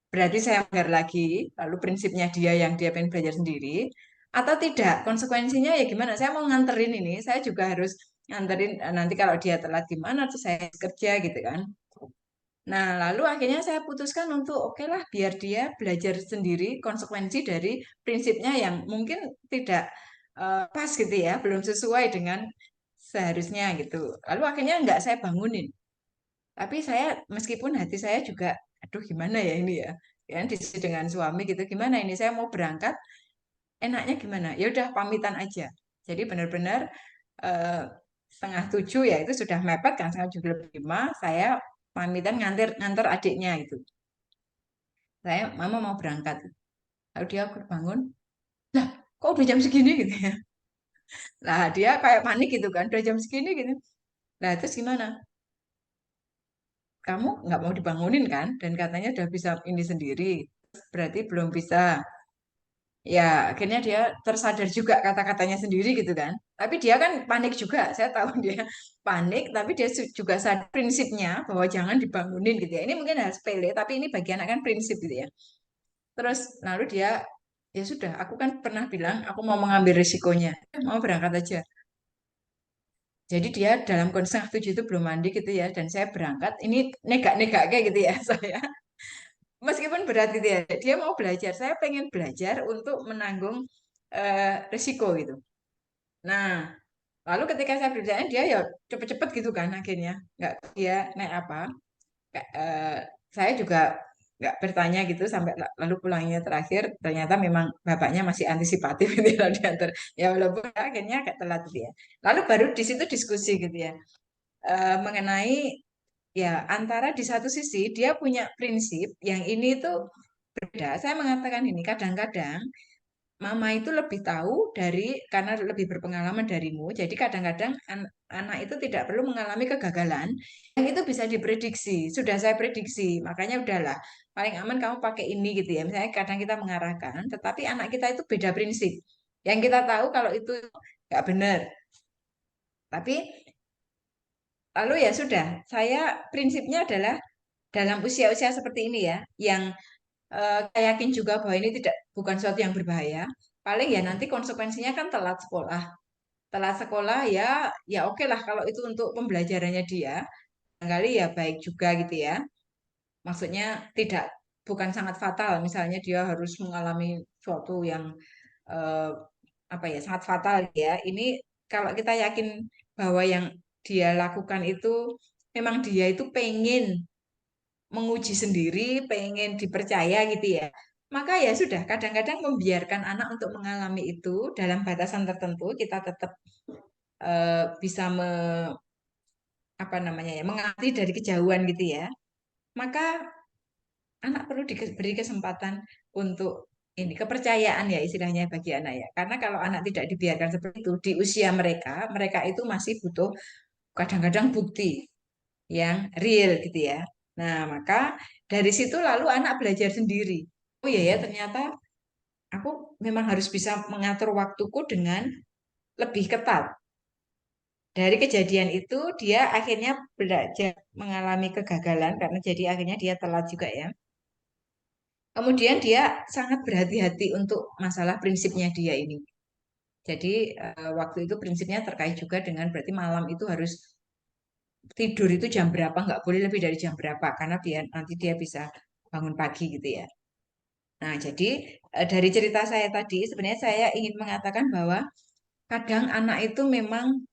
S2: berarti saya melanggar lagi, lalu prinsipnya dia yang dia pengen belajar sendiri, atau tidak, konsekuensinya ya gimana, saya mau nganterin ini, saya juga harus nganterin, nanti kalau dia telat gimana, terus saya kerja gitu kan. Nah, lalu akhirnya saya putuskan untuk oke lah, biar dia belajar sendiri konsekuensi dari prinsipnya yang mungkin tidak pas gitu ya, belum sesuai dengan seharusnya gitu. Lalu akhirnya nggak saya bangunin. Tapi saya meskipun hati saya juga, aduh gimana ya ini ya, ya dengan suami gitu, gimana ini saya mau berangkat, enaknya gimana? Ya udah pamitan aja. Jadi benar-benar eh, setengah 7 ya itu sudah mepet kan setengah 7 lebih 5 saya pamitan nganter nganter adiknya itu. Saya mama mau berangkat. Lalu dia bangun, lah kok udah jam segini gitu ya. Lah dia kayak panik gitu kan, udah jam segini gitu. Lah terus gimana? Kamu nggak mau dibangunin kan? Dan katanya udah bisa ini sendiri. Berarti belum bisa. Ya, akhirnya dia tersadar juga kata-katanya sendiri gitu kan. Tapi dia kan panik juga. Saya tahu dia panik, tapi dia juga sadar prinsipnya bahwa jangan dibangunin gitu ya. Ini mungkin hal sepele, tapi ini bagian kan prinsip gitu ya. Terus lalu dia, ya sudah, aku kan pernah bilang aku mau mengambil risikonya. Mau berangkat aja. Jadi dia dalam kondisi setengah 7 itu belum mandi gitu ya. Dan saya berangkat, ini negak-negak kayak gitu ya saya. Meskipun berat gitu ya, dia mau belajar. Saya pengen belajar untuk menanggung risiko gitu. Nah, lalu ketika saya berbicara dia ya cepet-cepet gitu kan akhirnya. Nggak dia naik apa. Eh, saya juga nggak bertanya gitu sampai lalu pulangnya terakhir ternyata memang bapaknya masih antisipatif gitu ya diantar. Ya walaupun akhirnya agak telat gitu ya. Lalu baru di situ diskusi gitu ya. Mengenai ya antara di satu sisi dia punya prinsip yang ini tuh berbeda. Saya mengatakan ini kadang-kadang mama itu lebih tahu dari karena lebih berpengalaman darimu. Jadi kadang-kadang anak itu tidak perlu mengalami kegagalan yang itu bisa diprediksi. Sudah saya prediksi, makanya udahlah. Paling aman kamu pakai ini gitu ya. Misalnya kadang kita mengarahkan, tetapi anak kita itu beda prinsip. Yang kita tahu kalau itu nggak benar. Tapi lalu ya sudah, saya prinsipnya adalah dalam usia-usia seperti ini ya, yang saya yakin juga bahwa ini tidak bukan sesuatu yang berbahaya. Paling ya nanti konsekuensinya kan telat sekolah. Telat sekolah ya ya oke lah kalau itu untuk pembelajarannya dia. Kali ya baik juga gitu ya. Maksudnya tidak bukan sangat fatal. Misalnya dia harus mengalami suatu yang eh, apa ya sangat fatal ya. Ini kalau kita yakin bahwa yang dia lakukan itu memang dia itu pengen menguji sendiri, pengen dipercaya gitu ya. Maka ya sudah, kadang-kadang membiarkan anak untuk mengalami itu dalam batasan tertentu, kita tetap bisa apa namanya ya, mengerti dari kejauhan gitu ya. Maka anak perlu diberi kesempatan untuk ini kepercayaan ya istilahnya bagi anak ya. Karena kalau anak tidak dibiarkan seperti itu di usia mereka, mereka itu masih butuh kadang-kadang bukti yang real gitu ya. Nah, maka dari situ lalu anak belajar sendiri. Oh iya ya, ternyata aku memang harus bisa mengatur waktuku dengan lebih ketat. Dari kejadian itu dia akhirnya belajar mengalami kegagalan karena jadi akhirnya dia telat juga ya. Kemudian dia sangat berhati-hati untuk masalah prinsipnya dia ini. Jadi waktu itu prinsipnya terkait juga dengan berarti malam itu harus tidur itu jam berapa, nggak boleh lebih dari jam berapa karena biar nanti dia bisa bangun pagi gitu ya. Nah, jadi dari cerita saya tadi sebenarnya saya ingin mengatakan bahwa kadang anak itu memang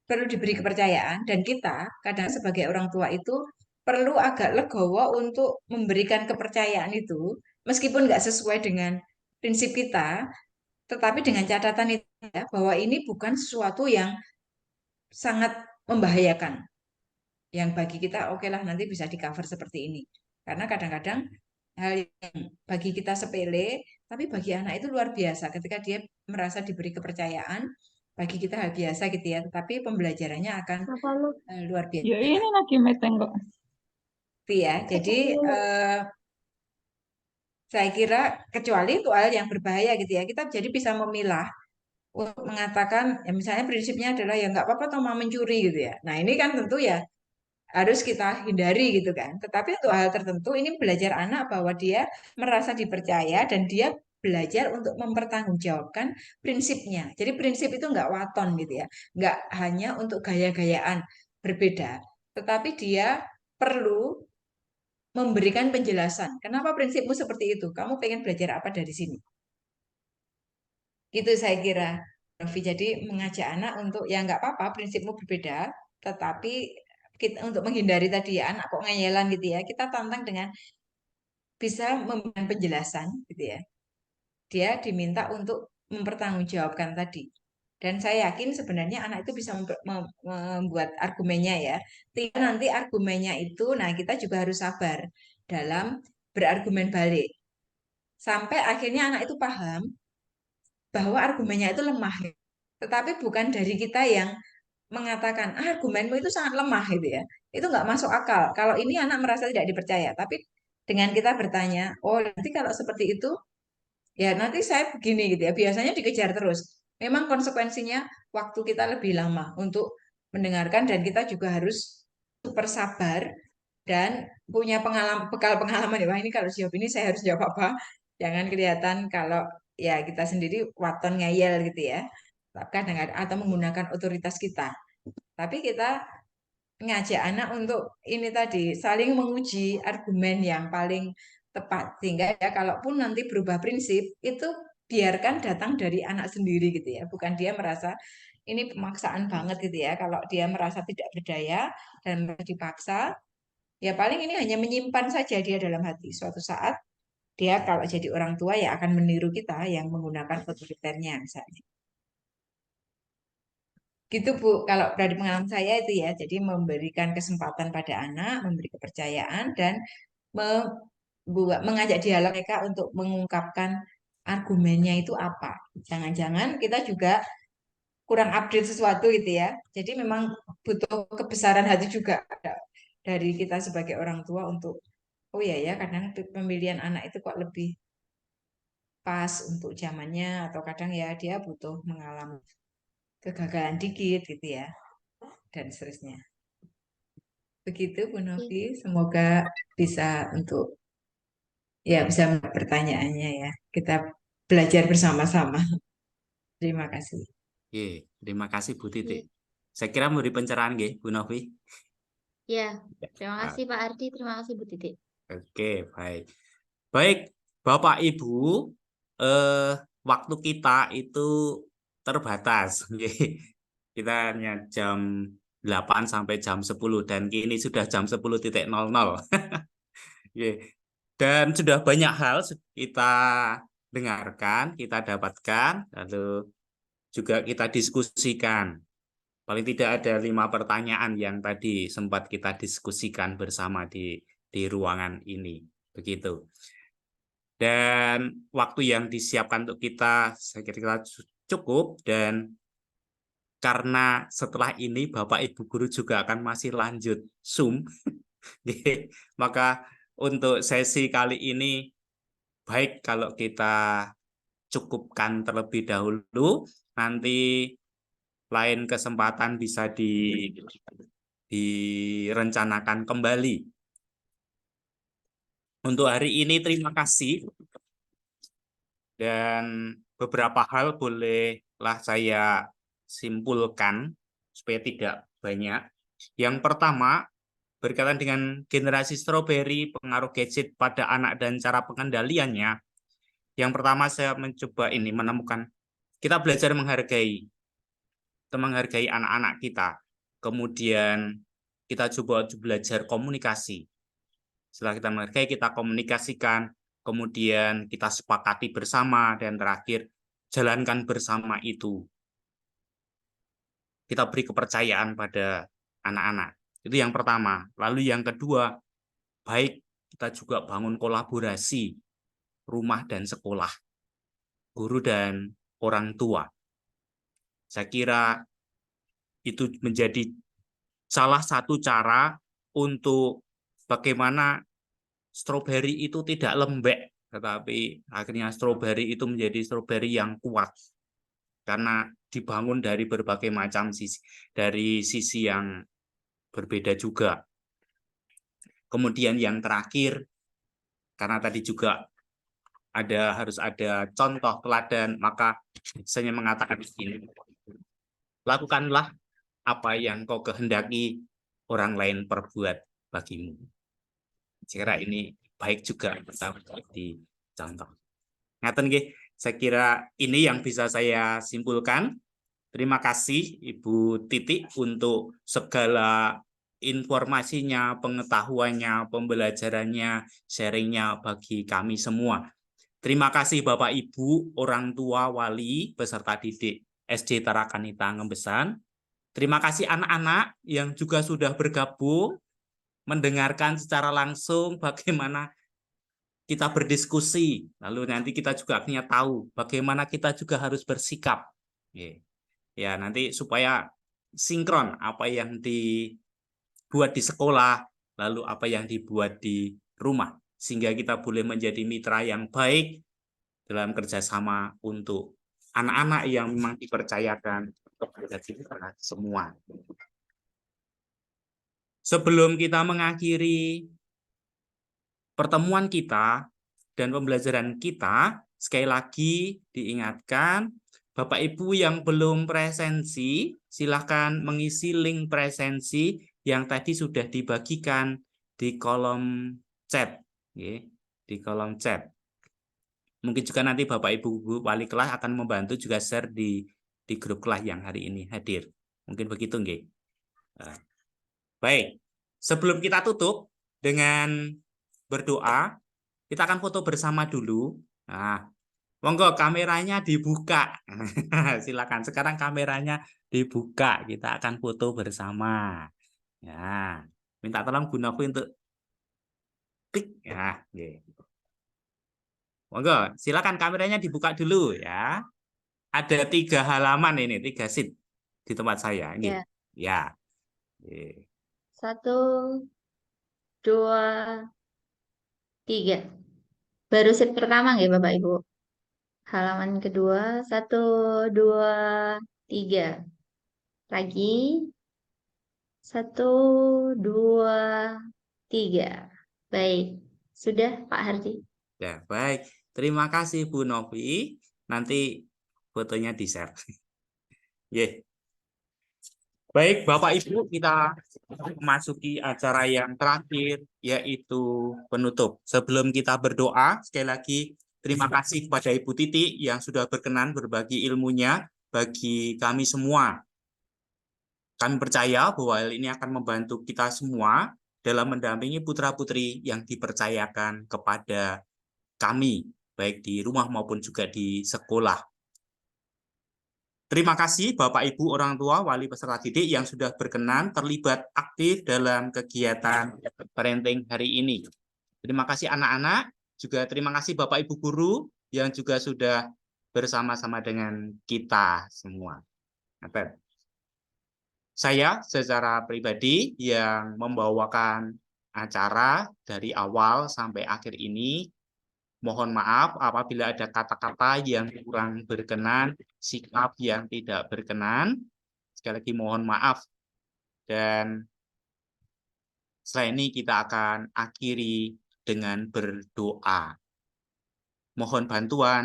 S2: perlu diberi kepercayaan dan kita kadang sebagai orang tua itu perlu agak legowo untuk memberikan kepercayaan itu meskipun nggak sesuai dengan prinsip kita, tetapi dengan catatan itu ya, bahwa ini bukan sesuatu yang sangat membahayakan. Yang bagi kita oke lah nanti bisa di cover seperti ini. Karena kadang-kadang hal yang bagi kita sepele, tapi bagi anak itu luar biasa ketika dia merasa diberi kepercayaan. Bagi kita hal biasa gitu ya, tetapi pembelajarannya akan
S5: Apa lu?
S2: luar biasa.
S8: Ya ini lagi meeting kok.
S2: Gitu ya. Jadi saya kira kecuali itu hal yang berbahaya gitu ya, kita jadi bisa memilah untuk mengatakan ya misalnya prinsipnya adalah ya nggak apa-apa toh mau mencuri gitu ya. Nah ini kan tentu ya harus kita hindari gitu kan. Tetapi untuk hal tertentu ini belajar anak bahwa dia merasa dipercaya dan dia belajar untuk mempertanggungjawabkan prinsipnya. Jadi prinsip itu nggak waton gitu ya, nggak hanya untuk gaya-gayaan berbeda, tetapi dia perlu memberikan penjelasan. Kenapa prinsipmu seperti itu? Kamu pengen belajar apa dari sini? Itu saya kira, Novi. Jadi mengajak anak untuk ya nggak apa-apa prinsipmu berbeda, tetapi kita untuk menghindari tadi ya anak kok ngeyelan gitu ya, kita tantang dengan bisa memberikan penjelasan gitu ya. Dia diminta untuk mempertanggungjawabkan tadi. Dan saya yakin sebenarnya anak itu bisa membuat argumennya ya. Tinggal nanti argumennya itu, nah kita juga harus sabar dalam berargumen balik. Sampai akhirnya anak itu paham bahwa argumennya itu lemah. Tetapi bukan dari kita yang mengatakan argumenmu itu sangat lemah gitu ya. Itu nggak masuk akal. Kalau ini anak merasa tidak dipercaya, tapi dengan kita bertanya, oh nanti kalau seperti itu, ya nanti saya begini gitu ya. Biasanya dikejar terus. Memang konsekuensinya waktu kita lebih lama untuk mendengarkan dan kita juga harus super sabar dan punya pengalaman bekal pengalaman ya. Wah ini kalau jawab ini saya harus jawab apa? Jangan kelihatan kalau ya kita sendiri waton ngeyel gitu ya. Kadang-kadang atau menggunakan otoritas kita. Tapi kita ngajak anak untuk ini tadi saling menguji argumen yang paling tepat sehingga ya kalaupun nanti berubah prinsip itu biarkan datang dari anak sendiri gitu ya, bukan dia merasa ini pemaksaan banget gitu ya. Kalau dia merasa tidak berdaya dan merasa dipaksa, ya paling ini hanya menyimpan saja dia dalam hati. Suatu saat dia kalau jadi orang tua ya akan meniru kita yang menggunakan otoriternya misalnya. Gitu Bu, kalau dari pengalaman saya itu ya, jadi memberikan kesempatan pada anak, memberi kepercayaan dan mengajak dialog mereka untuk mengungkapkan argumennya itu apa. Jangan-jangan kita juga kurang update sesuatu gitu ya. Jadi memang butuh kebesaran hati juga dari kita sebagai orang tua untuk, oh ya ya, kadang pemilihan anak itu kok lebih pas untuk zamannya atau kadang ya dia butuh mengalami kegagalan dikit gitu ya dan seterusnya. Begitu Bu Novi, semoga bisa untuk ya bisa menjawab pertanyaannya ya. Kita belajar bersama-sama. Terima kasih.
S1: Oke, terima kasih Bu Titik. Saya kira memberi pencerahan nggih, Bu Novi.
S7: Ya, terima kasih Pak Ardi, terima kasih Bu Titik.
S1: Oke, baik. Baik, Bapak Ibu, waktu kita itu terbatas. Kita hanya jam 8 sampai jam 10 dan kini sudah jam 10.00. Dan sudah banyak hal kita dengarkan, kita dapatkan, lalu juga kita diskusikan. Paling tidak ada 5 pertanyaan yang tadi sempat kita diskusikan bersama di ruangan ini. Begitu. Dan waktu yang disiapkan untuk kita, saya kira cukup. Dan karena setelah ini Bapak Ibu Guru juga akan masih lanjut Zoom, maka untuk sesi kali ini baik kalau kita cukupkan terlebih dahulu, nanti lain kesempatan bisa direncanakan kembali. Untuk hari ini terima kasih. Dan beberapa hal bolehlah saya simpulkan supaya tidak banyak. Yang pertama, berkaitan dengan generasi stroberi, pengaruh gadget pada anak dan cara pengendaliannya. Yang pertama saya mencoba ini menemukan, kita belajar menghargai anak-anak kita. Kemudian kita coba belajar komunikasi. Setelah kita menghargai, kita komunikasikan, kemudian kita sepakati bersama, dan terakhir jalankan bersama itu. Kita beri kepercayaan pada anak-anak. Itu yang pertama. Lalu yang kedua, baik kita juga bangun kolaborasi rumah dan sekolah, guru dan orang tua. Saya kira itu menjadi salah satu cara untuk bagaimana stroberi itu tidak lembek, tetapi akhirnya stroberi itu menjadi stroberi yang kuat karena dibangun dari berbagai macam sisi, dari sisi yang berbeda juga. Kemudian yang terakhir, karena tadi juga harus ada contoh teladan, maka saya mengatakan begini, lakukanlah apa yang kau kehendaki orang lain perbuat bagimu. Saya kira ini baik juga di contoh. Ngaten nggih, saya kira ini yang bisa saya simpulkan. Terima kasih Ibu Titik untuk segala informasinya, pengetahuannya, pembelajarannya, sharingnya bagi kami semua. Terima kasih Bapak Ibu, orang tua, wali, peserta didik SD Tarakanita Ngembesan. Terima kasih anak-anak yang juga sudah bergabung, mendengarkan secara langsung bagaimana kita berdiskusi. Lalu nanti kita juga akhirnya tahu bagaimana kita juga harus bersikap. Ya, nanti supaya sinkron apa yang dibuat di sekolah, lalu apa yang dibuat di rumah. Sehingga kita boleh menjadi mitra yang baik dalam kerjasama untuk anak-anak yang memang dipercayakan kepada kita semua. Sebelum kita mengakhiri pertemuan kita dan pembelajaran kita, sekali lagi diingatkan, Bapak Ibu yang belum presensi, silakan mengisi link presensi yang tadi sudah dibagikan di kolom chat. Di kolom chat. Mungkin juga nanti Bapak Ibu wali kelas akan membantu juga share di grup kelas yang hari ini hadir. Mungkin begitu, nggih. Baik, sebelum kita tutup dengan berdoa, kita akan foto bersama dulu. Nah, monggo kameranya dibuka. Silakan, sekarang kameranya dibuka. Kita akan foto bersama. Ya, minta tolong Bu Novi untuk klik. Ya, monggo, silakan kameranya dibuka dulu ya. Ada 3 halaman ini, 3 sheet di tempat saya.
S7: Ya.
S1: Ya.
S7: 1, 2, 3. Baru set pertama nggih Bapak Ibu? Halaman kedua, 1, 2, 3. Lagi. 1, 2, 3. Baik. Sudah Pak Hardi?
S1: Ya, baik. Terima kasih Bu Novi. Nanti fotonya di-share. Baik, Bapak Ibu, kita memasuki acara yang terakhir, yaitu penutup. Sebelum kita berdoa, sekali lagi terima kasih kepada Ibu Titi yang sudah berkenan berbagi ilmunya bagi kami semua. Kami percaya bahwa hal ini akan membantu kita semua dalam mendampingi putra-putri yang dipercayakan kepada kami, baik di rumah maupun juga di sekolah. Terima kasih Bapak Ibu orang tua wali peserta didik yang sudah berkenan terlibat aktif dalam kegiatan parenting hari ini. Terima kasih anak-anak, juga terima kasih Bapak Ibu guru yang juga sudah bersama-sama dengan kita semua. Saya secara pribadi yang membawakan acara dari awal sampai akhir ini, mohon maaf apabila ada kata-kata yang kurang berkenan, sikap yang tidak berkenan. Sekali lagi mohon maaf. Dan setelah ini kita akan akhiri dengan berdoa. Mohon bantuan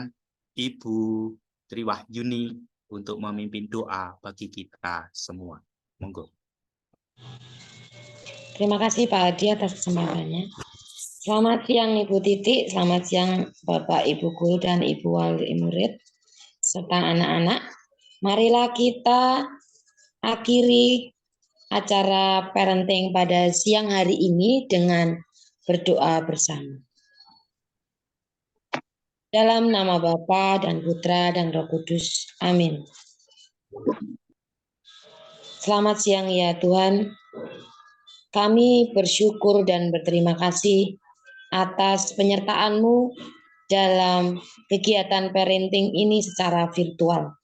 S1: Ibu Triwahyuni untuk memimpin doa bagi kita semua. Monggo.
S8: Terima kasih Pak Hadi atas kesempatannya. Selamat siang Ibu Titik, selamat siang Bapak Ibu Guru dan Ibu Wali Murid, serta anak-anak. Marilah kita akhiri acara parenting pada siang hari ini dengan berdoa bersama. Dalam nama Bapa dan Putra dan Roh Kudus. Amin. Selamat siang ya Tuhan. Kami bersyukur dan berterima kasih atas penyertaan-Mu dalam kegiatan parenting ini secara virtual.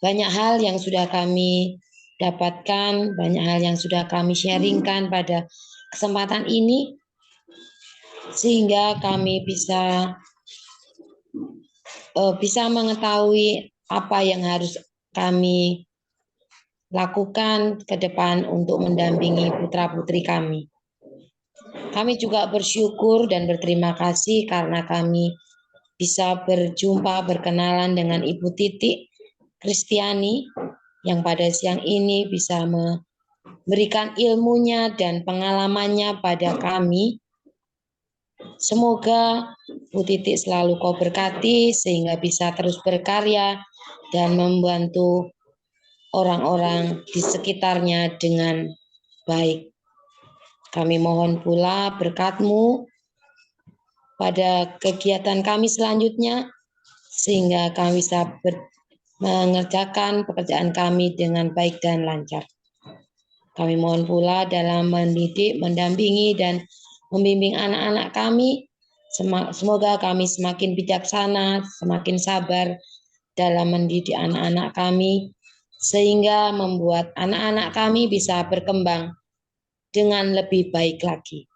S8: Banyak hal yang sudah kami dapatkan, banyak hal yang sudah kami sharingkan pada kesempatan ini, sehingga kami bisa mengetahui apa yang harus kami lakukan ke depan untuk mendampingi putra-putri kami. Kami juga bersyukur dan berterima kasih karena kami bisa berjumpa, berkenalan dengan Ibu Titik Kristiani yang pada siang ini bisa memberikan ilmunya dan pengalamannya pada kami. Semoga Bu Titik selalu Kau berkati sehingga bisa terus berkarya dan membantu orang-orang di sekitarnya dengan baik. Kami mohon pula berkat-Mu pada kegiatan kami selanjutnya sehingga kami bisa mengerjakan pekerjaan kami dengan baik dan lancar. Kami mohon pula dalam mendidik, mendampingi, dan membimbing anak-anak kami. Semoga kami semakin bijaksana, semakin sabar dalam mendidik anak-anak kami, sehingga membuat anak-anak kami bisa berkembang dengan lebih baik lagi.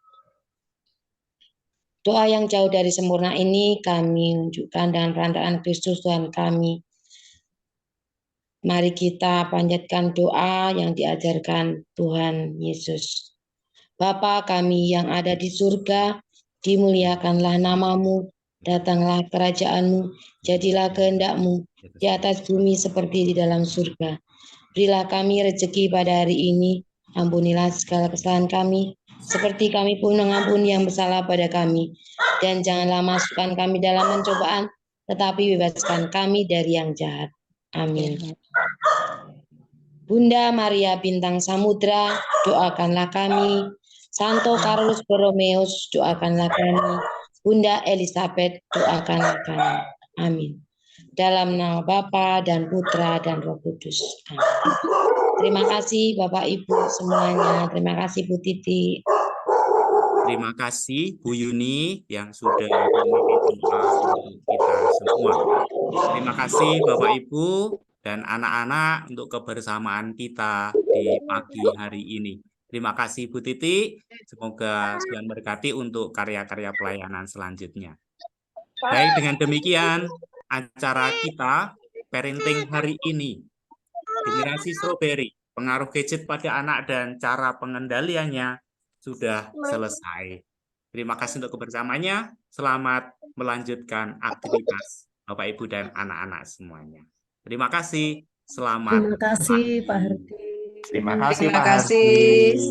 S8: Doa yang jauh dari sempurna ini kami unjukkan dengan perantaraan Kristus Tuhan kami. Mari kita panjatkan doa yang diajarkan Tuhan Yesus. Bapa kami yang ada di surga, dimuliakanlah nama-Mu, datanglah kerajaan-Mu, jadilah kehendak-Mu di atas bumi seperti di dalam surga. Berilah kami rezeki pada hari ini, ampunilah segala kesalahan kami, seperti kami pun mengampuni yang bersalah pada kami. Dan janganlah masukkan kami dalam pencobaan, tetapi bebaskan kami dari yang jahat. Amin. Bunda Maria Bintang Samudra, doakanlah kami. Santo Carlos Borromeus, doakanlah kami. Bunda Elizabeth, doakanlah kami. Amin. Dalam nama Bapa dan Putra dan Roh Kudus. Amin. Terima kasih Bapak Ibu semuanya. Terima kasih Bu Titi.
S1: Terima kasih Bu Yuni yang sudah memimpin doa untuk kita semua. Terima kasih Bapak Ibu dan anak-anak untuk kebersamaan kita di pagi hari ini. Terima kasih Bu Titi. Semoga Tuhan berkati untuk karya-karya pelayanan selanjutnya. Baik, dengan demikian acara kita parenting hari ini. Generasi Strawberry, pengaruh gadget pada anak dan cara pengendaliannya sudah selesai. Terima kasih untuk kebersamaannya. Selamat melanjutkan aktivitas Bapak Ibu dan anak-anak semuanya. Terima kasih. Selamat.
S3: Terima kasih Pak Hardi.
S1: Terima kasih
S2: Terima
S1: Pak
S2: kasih.
S1: Hardi.